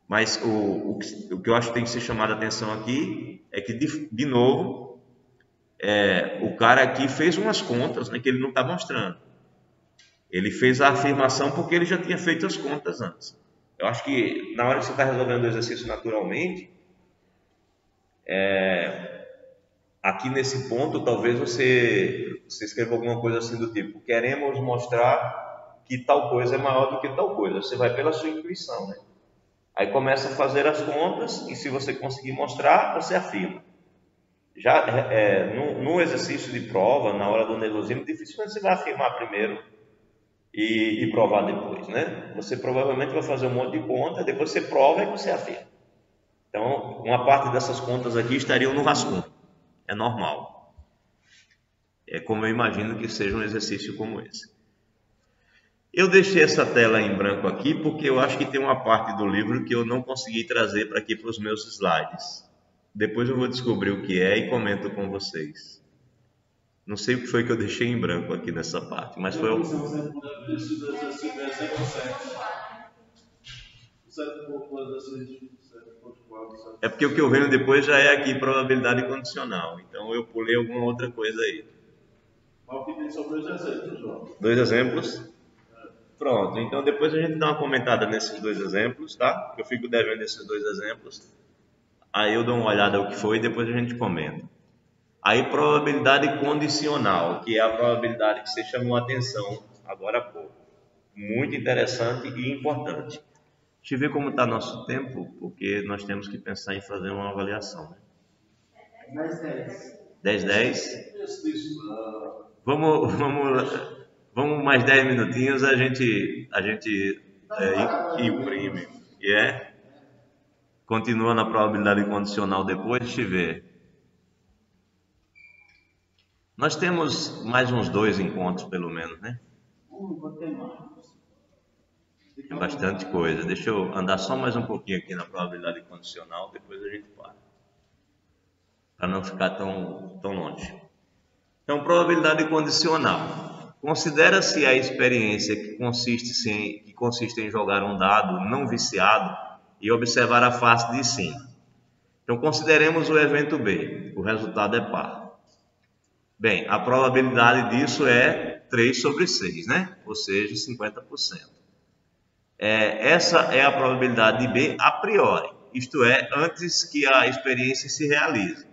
Mas o que eu acho que tem que ser chamado a atenção aqui é que, de novo, o cara aqui fez umas contas, né, que ele não está mostrando. Ele fez a afirmação porque ele já tinha feito as contas antes. Eu acho que na hora que você está resolvendo o exercício naturalmente, aqui nesse ponto, talvez você escreva alguma coisa assim do tipo: queremos mostrar que tal coisa é maior do que tal coisa. Você vai pela sua intuição, né? Aí começa a fazer as contas e se você conseguir mostrar, você afirma. Já no exercício de prova, na hora do nervosismo, dificilmente você vai afirmar primeiro e provar depois, né? Você provavelmente vai fazer um monte de conta, depois você prova e você afirma. Então, uma parte dessas contas aqui estariam no rascunho. É normal. É como eu imagino que seja um exercício como esse. Eu deixei essa tela em branco aqui porque eu acho que tem uma parte do livro que eu não consegui trazer para aqui para os meus slides. Depois eu vou descobrir o que é e comento com vocês. Não sei o que foi que eu deixei em branco aqui nessa parte, mas foi... O 7.16, 7.4, É porque o que eu venho depois já é aqui probabilidade condicional. Então eu pulei alguma outra coisa aí. Mas o que tem são dois exemplos, João. 2 exemplos? Pronto, então depois a gente dá uma comentada nesses 2 exemplos, tá? Eu fico devendo esses 2 exemplos. Aí eu dou uma olhada o que foi e depois a gente comenta. Aí probabilidade condicional, que é a probabilidade que você chamou a atenção agora há pouco. Muito interessante e importante. Deixa eu ver como está nosso tempo, porque nós temos que pensar em fazer uma avaliação. Né? 10, 10? Vamos mais 10 minutinhos, a gente imprime. E continua na probabilidade condicional depois, deixa eu ver. Nós temos mais uns 2 encontros, pelo menos, né? Tem bastante coisa. Deixa eu andar só mais um pouquinho aqui na probabilidade condicional, depois a gente para. Para não ficar tão longe. Então, probabilidade condicional. Considera-se a experiência que consiste em jogar um dado não viciado e observar a face de cima. Então, consideremos o evento B. O resultado é par. Bem, a probabilidade disso é 3 sobre 6, né? Ou seja, 50%. Essa é a probabilidade de B a priori, isto é, antes que a experiência se realize.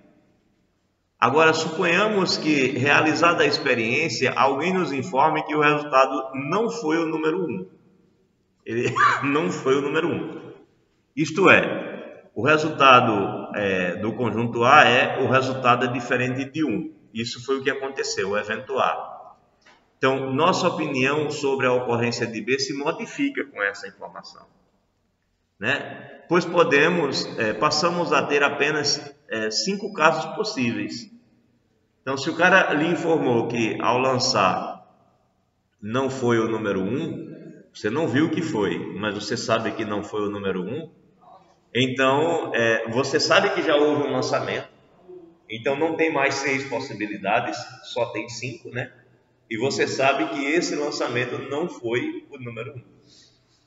Agora, suponhamos que, realizada a experiência, alguém nos informe que o resultado não foi o número 1. Ele não foi o número 1. Isto é, o resultado do conjunto A o resultado é diferente de 1. Isso foi o que aconteceu, o evento A. Então, nossa opinião sobre a ocorrência de B se modifica com essa informação, né? Pois passamos a ter apenas 5 casos possíveis. Então, se o cara lhe informou que ao lançar não foi o número 1, você não viu que foi, mas você sabe que não foi o número 1, então você sabe que já houve um lançamento, então não tem mais 6 possibilidades, só tem 5, né? E você sabe que esse lançamento não foi o número 1.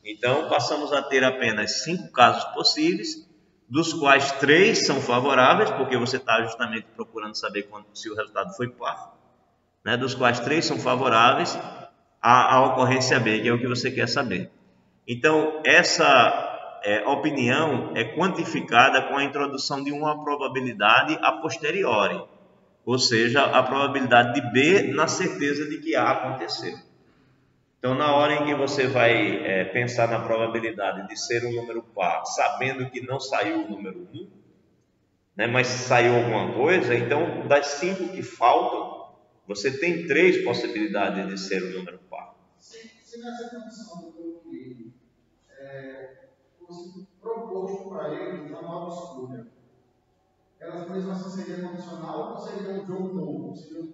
Então, passamos a ter apenas 5 casos possíveis, dos quais 3 são favoráveis, porque você está justamente procurando saber se o resultado foi par, né? Dos quais 3 são favoráveis à ocorrência B, que é o que você quer saber. Então, essa opinião é quantificada com a introdução de uma probabilidade a posteriori. Ou seja, a probabilidade de B na certeza de que A aconteceu. Então, na hora em que você vai pensar na probabilidade de ser um número par, sabendo que não saiu o número 1, né, mas saiu alguma coisa, então das 5 que faltam, você tem 3 possibilidades de ser um número par. Se nessa condição do que eu coloquei, fosse proposto para ele uma nova escolha, ela mesmo assim seria condicional ou seria um jogo novo? Seria um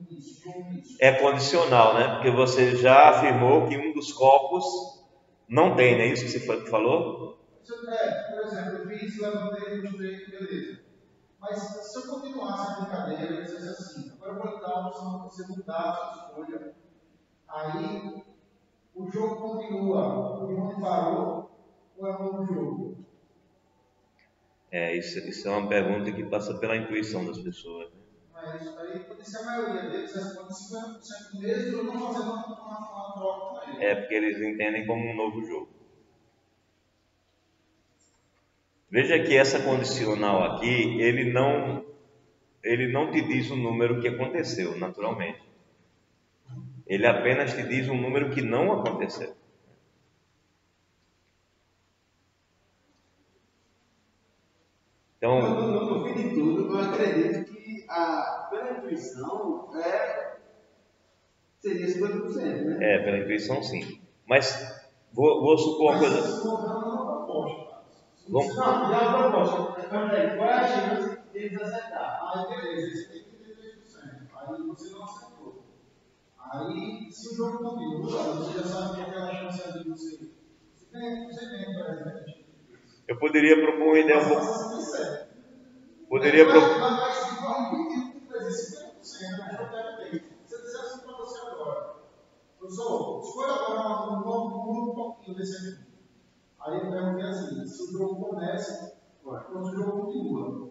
início? É condicional, né? Porque você já afirmou que um dos copos não tem, não é isso que você falou? Por exemplo, eu fiz, levantei, mostrei, beleza. Mas se eu continuasse a brincadeira, eu dissesse assim, agora eu vou lhe dar a opção de você mudar a sua escolha, aí o jogo continua de onde parou ou é um novo jogo? Isso é uma pergunta que passa pela intuição das pessoas. Né? Mas isso aí pode ser a maioria deles responde 50% mesmo, eu não fazendo uma troca com ele. Porque eles entendem como um novo jogo. Veja que essa condicional aqui, ele não te diz o número que aconteceu, naturalmente. Ele apenas te diz um número que não aconteceu. Então, no fim de tudo, eu acredito que pela intuição seria 50%, né? Pela intuição sim. Mas vou supor uma coisa. Mas não é uma proposta. Vamos... Não, já é uma proposta. Qual é a chance deles acertar? Aí beleza, esse tem 33%. Aí você não acertou. Aí, se o jogo continua, você já sabe que aquela chance ali você tem, por exemplo. Eu poderia propor uma ideia um pouco. Poderia propor. Mas igual um 50%, se eu disser assim para você agora, professor, escolha agora um novo pouquinho desse aqui. Aí eu perguntei assim, se o jogo começa, quando o jogo continua.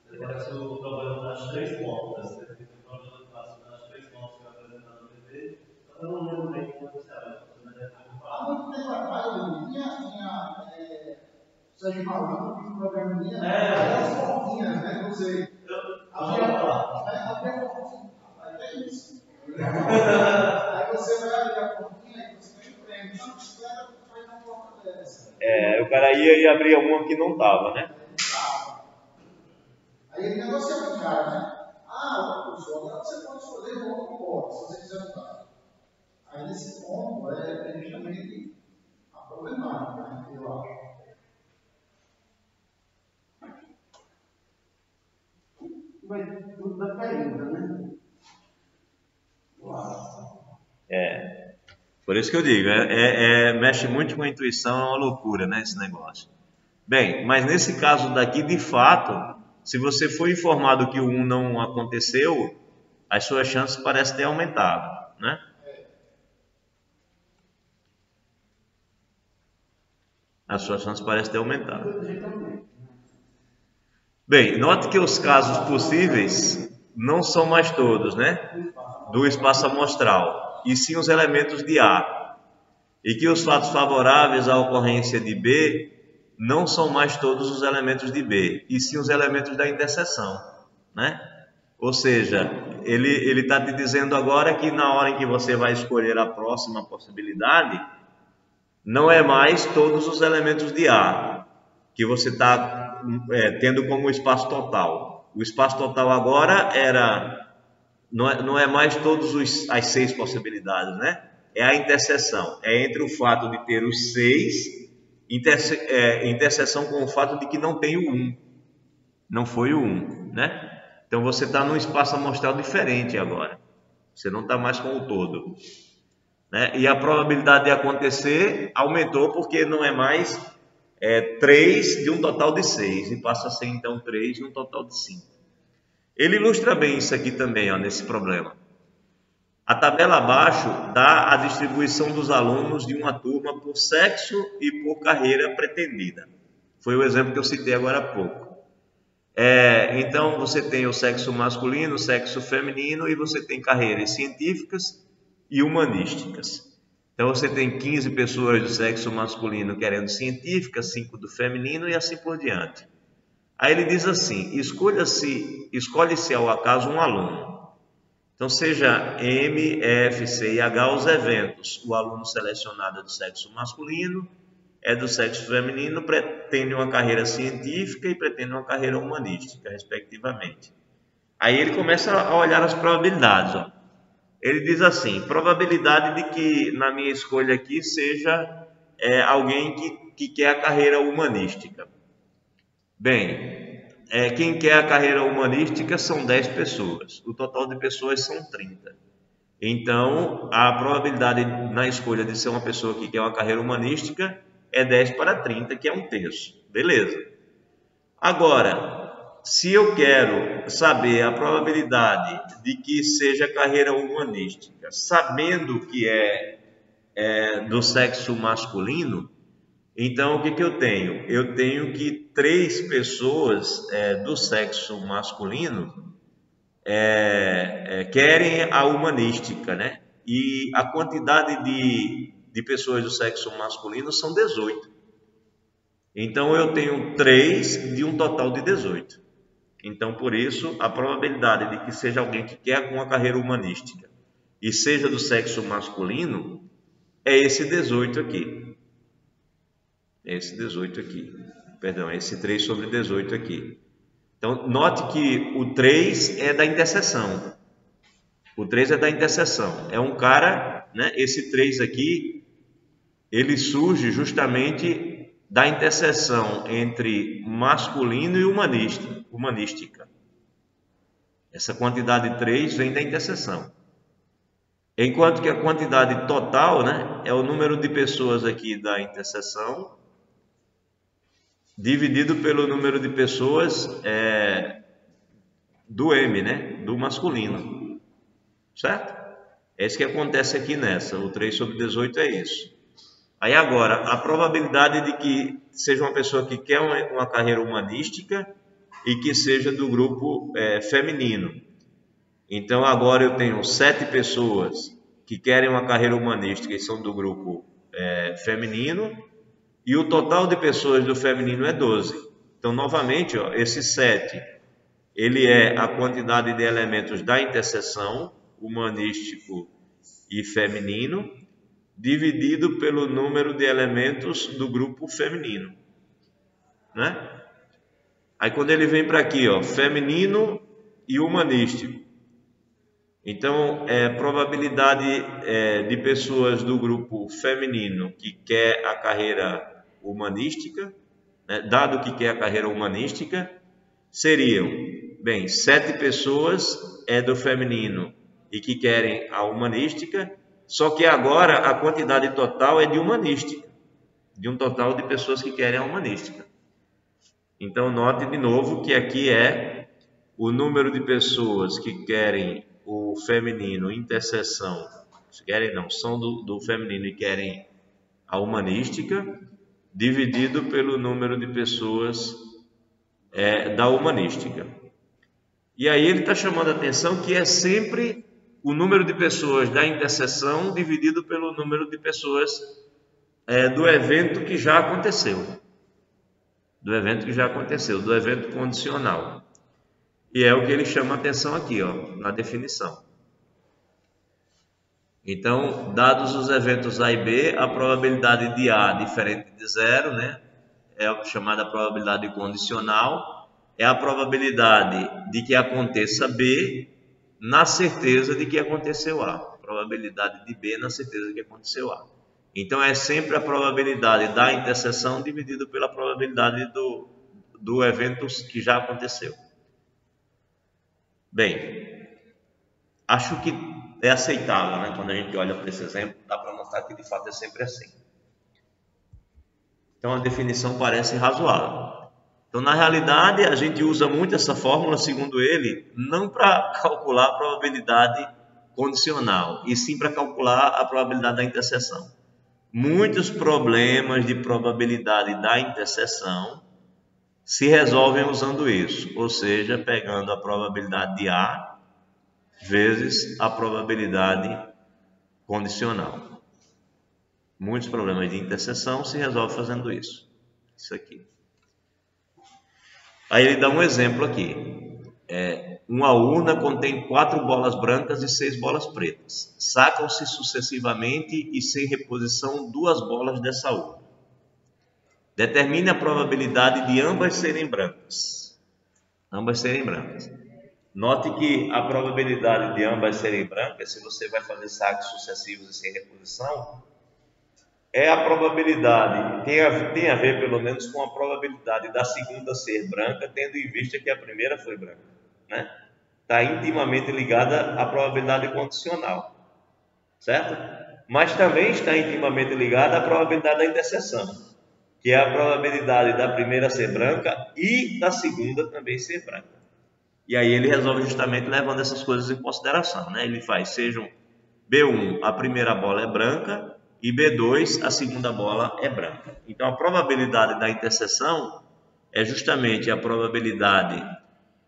Parece o problema das 3 pontas. Você tem o problema das 3 pontas que é apresentado no TV. Eu não lembro bem como você sabe. Há muito tempo atrás, eu Sérgio Malandro, que o programinha, as portinhas, né? Você abria a portinha, até isso. Aí você vai abrir a portinha e você tem prêmio. Não, espera, faz uma porta dessa. O cara ia e abria uma que não estava, né? Aí ele negocia com o cara, né? Outra pessoa, agora você pode escolher o outro ponto, se você quiser mudar. Aí nesse ponto é justamente a problemática, né? Eu acho. Vai tudo da pergunta, né? Por isso que eu digo, mexe muito com a intuição, é uma loucura, né, esse negócio. Bem, mas nesse caso daqui, de fato, se você foi informado que o 1 não aconteceu, as suas chances parecem ter aumentado, né? As suas chances parecem ter aumentado. Bem, note que os casos possíveis não são mais todos, né, do espaço amostral, e sim os elementos de A. E que os fatos favoráveis à ocorrência de B não são mais todos os elementos de B, e sim os elementos da interseção, né? Ou seja, ele está te dizendo agora que na hora em que você vai escolher a próxima possibilidade, não é mais todos os elementos de A que você está tendo como espaço total. O espaço total agora não é mais todas as 6 possibilidades, né? É a interseção. É entre o fato de ter os 6, interseção com o fato de que não tem o 1. Não foi o 1, né? Então você está num espaço amostral diferente agora. Você não está mais com o todo, né? E a probabilidade de acontecer aumentou porque não é mais 3 de um total de 6 e passa a ser então 3 de um total de 5. Ele ilustra bem isso aqui também, ó, nesse problema. A tabela abaixo dá a distribuição dos alunos de uma turma por sexo e por carreira pretendida. Foi o exemplo que eu citei agora há pouco. Então você tem o sexo masculino, o sexo feminino e você tem carreiras científicas e humanísticas. Então você tem 15 pessoas do sexo masculino querendo científica, 5 do feminino e assim por diante. Aí ele diz assim, escolhe-se ao acaso um aluno. Então seja M, F, C e H os eventos. O aluno selecionado é do sexo masculino, é do sexo feminino, pretende uma carreira científica e pretende uma carreira humanística, respectivamente. Aí ele começa a olhar as probabilidades, ó. Ele diz assim, probabilidade de que na minha escolha aqui seja alguém que quer a carreira humanística. Bem, quem quer a carreira humanística são 10 pessoas, o total de pessoas são 30. Então, a probabilidade na escolha de ser uma pessoa que quer uma carreira humanística é 10 para 30, que é 1/3. Beleza. Agora, se eu quero saber a probabilidade de que seja carreira humanística, sabendo que é do sexo masculino, então o que eu tenho? Eu tenho que 3 pessoas do sexo masculino querem a humanística, né? E a quantidade de pessoas do sexo masculino são 18. Então eu tenho 3 de um total de 18. Então por isso a probabilidade de que seja alguém que quer uma carreira humanística e seja do sexo masculino é esse 18 aqui. Esse 18 aqui. Perdão, esse 3 sobre 18 aqui. Então note que o 3 é da interseção. O 3 é da interseção. É um cara, né? Esse 3 aqui, ele surge justamente da interseção entre masculino e humanística. Essa quantidade 3 vem da interseção. Enquanto que a quantidade total, né, é o número de pessoas aqui da interseção dividido pelo número de pessoas do M, né, do masculino. Certo? É isso que acontece aqui nessa. O 3 sobre 18 é isso. Aí agora, a probabilidade de que seja uma pessoa que quer uma carreira humanística e que seja do grupo feminino. Então agora eu tenho 7 pessoas que querem uma carreira humanística e são do grupo feminino, e o total de pessoas do feminino é 12. Então novamente, ó, esse 7, ele é a quantidade de elementos da interseção, humanístico e feminino, dividido pelo número de elementos do grupo feminino, né? Aí quando ele vem para aqui, ó, feminino e humanístico, então probabilidade de pessoas do grupo feminino que quer a carreira humanística, né, dado que quer a carreira humanística, seriam, bem, 7 pessoas do feminino e que querem a humanística, só que agora a quantidade total é de humanística, de um total de pessoas que querem a humanística. Então note de novo que aqui é o número de pessoas que querem o feminino interseção, querem não, são do feminino e querem a humanística, dividido pelo número de pessoas da humanística. E aí ele está chamando a atenção que é sempre o número de pessoas da interseção dividido pelo número de pessoas do evento que já aconteceu. Do evento que já aconteceu, do evento condicional. E é o que ele chama a atenção aqui, ó, na definição. Então, dados os eventos A e B, a probabilidade de A diferente de zero, né, é a chamada probabilidade condicional, é a probabilidade de que aconteça B na certeza de que aconteceu A. A probabilidade de B na certeza de que aconteceu A. Então, é sempre a probabilidade da interseção dividido pela probabilidade do evento que já aconteceu. Bem, acho que é aceitável, né? Quando a gente olha para esse exemplo, dá para notar que de fato é sempre assim. Então, a definição parece razoável. Então, na realidade, a gente usa muito essa fórmula, segundo ele, não para calcular a probabilidade condicional, e sim para calcular a probabilidade da interseção. Muitos problemas de probabilidade da interseção se resolvem usando isso, ou seja, pegando a probabilidade de A vezes a probabilidade condicional. Muitos problemas de interseção se resolvem fazendo isso. Isso aqui. Aí ele dá um exemplo aqui. Uma urna contém 4 bolas brancas e 6 bolas pretas. Sacam-se sucessivamente e sem reposição 2 bolas dessa urna. Determine a probabilidade de ambas serem brancas. Ambas serem brancas. Note que a probabilidade de ambas serem brancas, se você vai fazer saques sucessivos e sem reposição, é a probabilidade, tem a ver pelo menos com a probabilidade da segunda ser branca, tendo em vista que a primeira foi branca, né? Está intimamente ligada à probabilidade condicional, certo? Mas também está intimamente ligada à probabilidade da interseção, que é a probabilidade da primeira ser branca e da segunda também ser branca. E aí ele resolve justamente levando essas coisas em consideração, né? Ele faz, sejam B1, a primeira bola é branca, e B2, a segunda bola é branca. Então, a probabilidade da interseção é justamente a probabilidade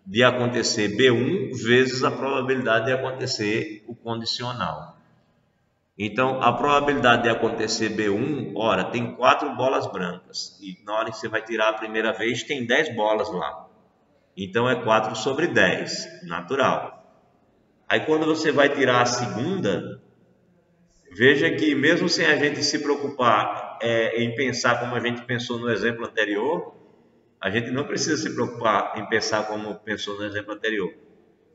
de acontecer B1 vezes a probabilidade de acontecer o condicional. Então, a probabilidade de acontecer B1, ora, tem 4 bolas brancas. E na hora que você vai tirar a primeira vez, tem 10 bolas lá. Então, é 4 sobre 10, natural. Aí, quando você vai tirar a segunda, veja que mesmo sem a gente se preocupar em pensar como a gente pensou no exemplo anterior, a gente não precisa se preocupar em pensar como pensou no exemplo anterior.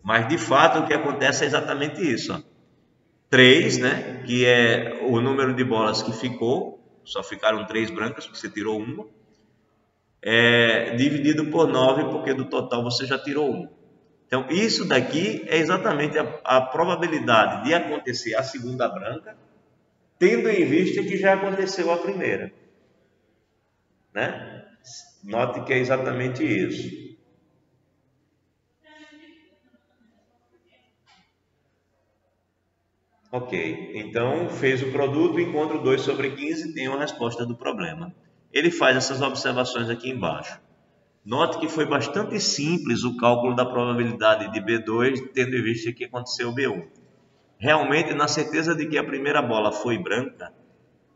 Mas, de fato, o que acontece é exatamente isso. Ó. 3, né, que é o número de bolas que ficou, só ficaram 3 brancas, porque você tirou uma, dividido por 9, porque do total você já tirou 1. Então, isso daqui é exatamente a probabilidade de acontecer a segunda branca, tendo em vista que já aconteceu a primeira. Né? Note que é exatamente isso. Ok, então fez o produto, encontra o 2 sobre 15 e tem uma resposta do problema. Ele faz essas observações aqui embaixo. Note que foi bastante simples o cálculo da probabilidade de B2, tendo em vista que aconteceu B1. Realmente, na certeza de que a primeira bola foi branca,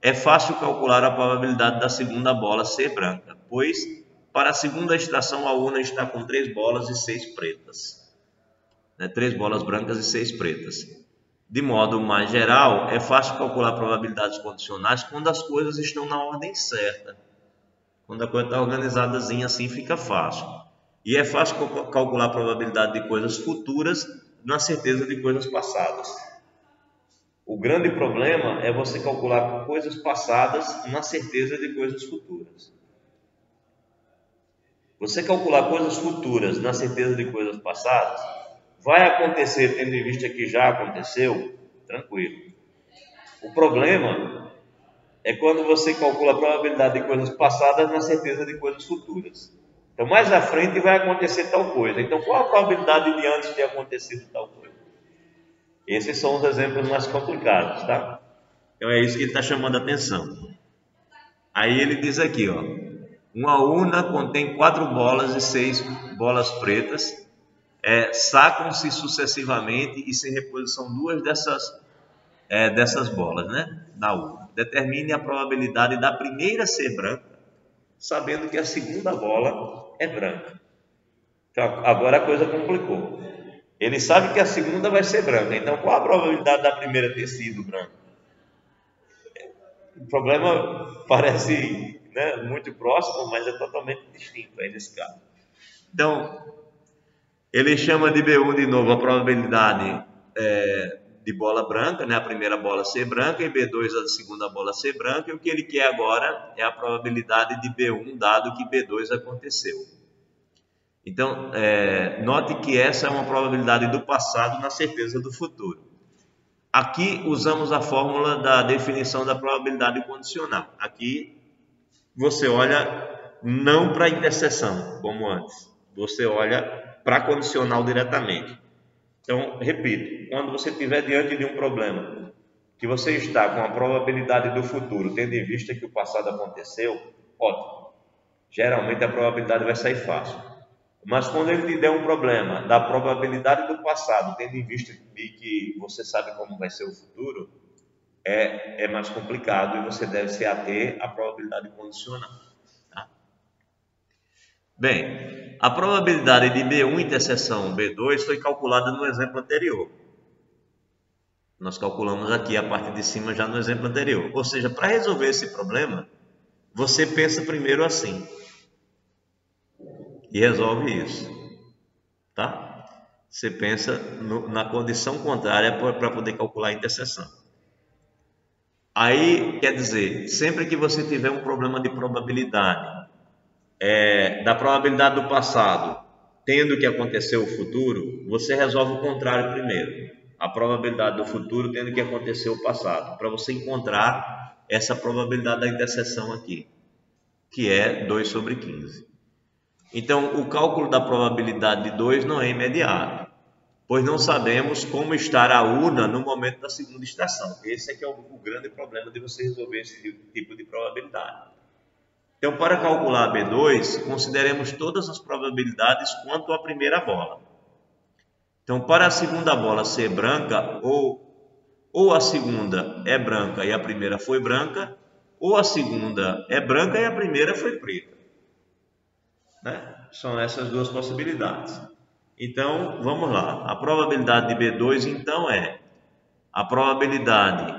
é fácil calcular a probabilidade da segunda bola ser branca, pois para a segunda estação a urna está com 3 bolas e 6 pretas. 3 bolas brancas e 6 pretas. De modo mais geral, é fácil calcular probabilidades condicionais quando as coisas estão na ordem certa. Quando a coisa está organizadazinha assim, fica fácil. E é fácil calcular a probabilidade de coisas futuras na certeza de coisas passadas. O grande problema é você calcular coisas passadas na certeza de coisas futuras. Você calcular coisas futuras na certeza de coisas passadas, vai acontecer tendo em vista que já aconteceu, tranquilo. O problema é quando você calcula a probabilidade de coisas passadas na certeza de coisas futuras. Então, mais à frente vai acontecer tal coisa. Então, qual a probabilidade de antes ter acontecido tal coisa? Esses são os exemplos mais complicados, tá? Então, é isso que ele está chamando a atenção. Aí ele diz aqui, ó, uma urna contém 4 bolas e 6 bolas pretas, sacam-se sucessivamente e sem reposição 2 dessas bolas, né, da urna. Determine a probabilidade da primeira ser branca, sabendo que a segunda bola é branca. Então, agora a coisa complicou. Ele sabe que a segunda vai ser branca. Então, qual a probabilidade da primeira ter sido branca? O problema parece, né, muito próximo, mas é totalmente distinto aí nesse caso. Então, ele chama de B1 de novo a probabilidade de bola branca, né, a primeira bola ser branca, e B2 a segunda bola ser branca, e o que ele quer agora é a probabilidade de B1, dado que B2 aconteceu. Então, note que essa é uma probabilidade do passado na certeza do futuro. Aqui usamos a fórmula da definição da probabilidade condicional. Aqui você olha não para a interseção, como antes. Você olha para a condicional diretamente. Então, repito, quando você estiver diante de um problema que você está com a probabilidade do futuro, tendo em vista que o passado aconteceu, ótimo. Geralmente a probabilidade vai sair fácil. Mas quando ele te der um problema da probabilidade do passado, tendo em vista de que você sabe como vai ser o futuro, é mais complicado e você deve se ater à probabilidade condicional. Tá? Bem, a probabilidade de B1 interseção B2 foi calculada no exemplo anterior. Nós calculamos aqui a parte de cima já no exemplo anterior. Ou seja, para resolver esse problema, você pensa primeiro assim. E resolve isso, tá? Você pensa na condição contrária para poder calcular a interseção. Aí, quer dizer, sempre que você tiver um problema de probabilidade, da probabilidade do passado, tendo que acontecer o futuro, você resolve o contrário primeiro. A probabilidade do futuro tendo que acontecer o passado, para você encontrar essa probabilidade da interseção aqui, que é 2 sobre 15. Então, o cálculo da probabilidade de 2 não é imediato, pois não sabemos como estará a urna no momento da segunda estação. Esse é que é o grande problema de você resolver esse tipo de probabilidade. Então, para calcular B2, consideremos todas as probabilidades quanto à primeira bola. Então, para a segunda bola ser branca, ou a segunda é branca e a primeira foi branca, ou a segunda é branca e a primeira foi preta. Né? São essas duas possibilidades. Então, vamos lá. A probabilidade de B2, então, é a probabilidade...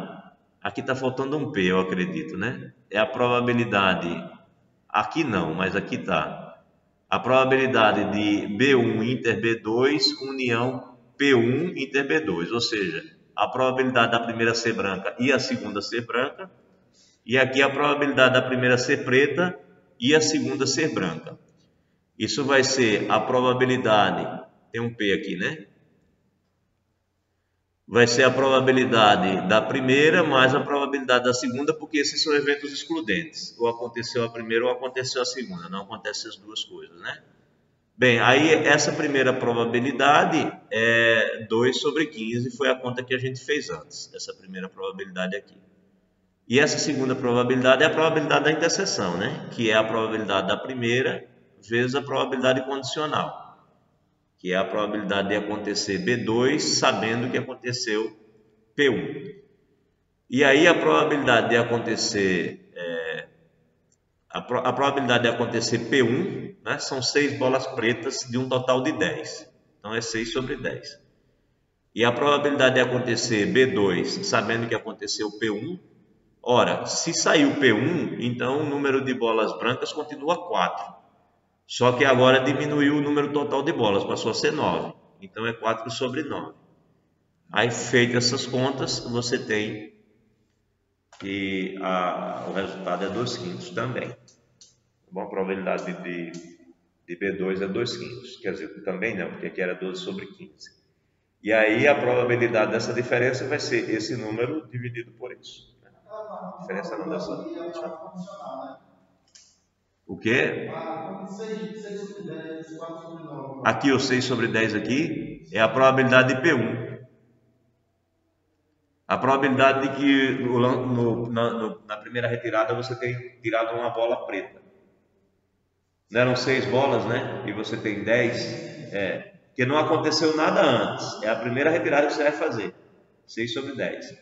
Aqui está faltando um P, eu acredito, né? É a probabilidade... Aqui não, mas aqui está. A probabilidade de B1 inter B2 união P1 inter B2. Ou seja, a probabilidade da primeira ser branca e a segunda ser branca. E aqui a probabilidade da primeira ser preta e a segunda ser branca. Isso vai ser a probabilidade, tem um P aqui, né? Vai ser a probabilidade da primeira mais a probabilidade da segunda, porque esses são eventos excludentes. Ou aconteceu a primeira ou aconteceu a segunda, não acontecem as duas coisas, né? Bem, aí essa primeira probabilidade é 2 sobre 15, foi a conta que a gente fez antes, essa primeira probabilidade aqui. E essa segunda probabilidade é a probabilidade da interseção, né? Que é a probabilidade da primeira vezes a probabilidade condicional, que é a probabilidade de acontecer B2 sabendo que aconteceu P1. E aí a probabilidade de acontecer a probabilidade de acontecer P1, né, são 6 bolas pretas de um total de 10. Então é 6 sobre 10. E a probabilidade de acontecer B2, sabendo que aconteceu P1, ora, se saiu P1, então o número de bolas brancas continua 4. Só que agora diminuiu o número total de bolas, passou a ser 9. Então é 4 sobre 9. Aí, feitas essas contas, você tem que o resultado é 2 quintos também. Bom, a probabilidade de B2 é 2 quintos. Quer dizer, também não, porque aqui era 12 sobre 15. E aí a probabilidade dessa diferença vai ser esse número dividido por isso. A diferença não dessa. O quê? Aqui o 6 sobre 10 aqui é a probabilidade de P1. A probabilidade de que na primeira retirada você tem tirado uma bola preta. Não eram 6 bolas, né? E você tem 10. Porque não aconteceu nada antes. É a primeira retirada que você vai fazer. 6 sobre 10.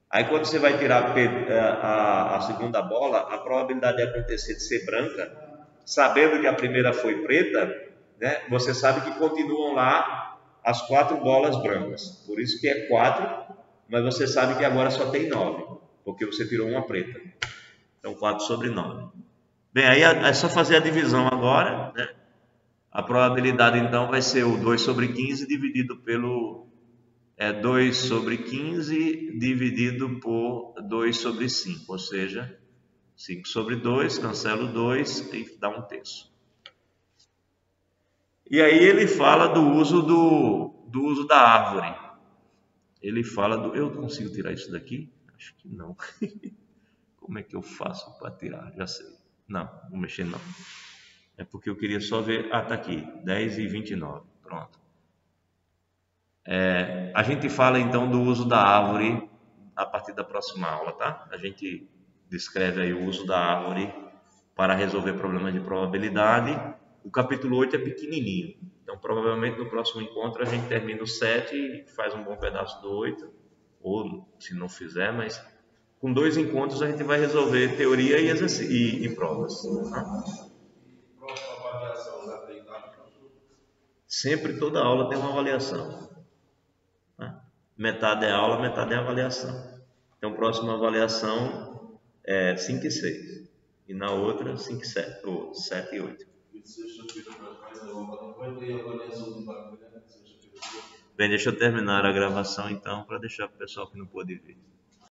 Aí quando você vai tirar a segunda bola, a probabilidade de acontecer de ser branca, sabendo que a primeira foi preta, né? Você sabe que continuam lá as 4 bolas brancas. Por isso que é 4, mas você sabe que agora só tem 9, porque você tirou uma preta. Então 4 sobre 9. Bem, aí é só fazer a divisão agora, né? A probabilidade então vai ser o 2 sobre 15 dividido pelo 2 sobre 15 dividido por 2 sobre 5, ou seja, 5 sobre 2, cancela o 2 e dá 1/3. E aí ele fala do uso da árvore. Ele fala eu consigo tirar isso daqui? Acho que não. Como é que eu faço para tirar? Já sei. Não, vou mexer não. É porque eu queria só ver. Ah, tá aqui. 10 e 29. Pronto. A gente fala então do uso da árvore a partir da próxima aula, tá? A gente descreve aí o uso da árvore para resolver problemas de probabilidade. O capítulo 8 é pequenininho. Então, provavelmente no próximo encontro a gente termina o 7 e faz um bom pedaço do 8. Ou se não fizer, mas com 2 encontros a gente vai resolver teoria e provas. Tá? Sempre toda aula tem uma avaliação. Tá? Metade é aula, metade é avaliação. Então, próxima avaliação é 5 e 6. E na outra 5 e 7, ou 7 e 8. Bem, deixa eu terminar a gravação então, para deixar o pessoal que não pôde ver.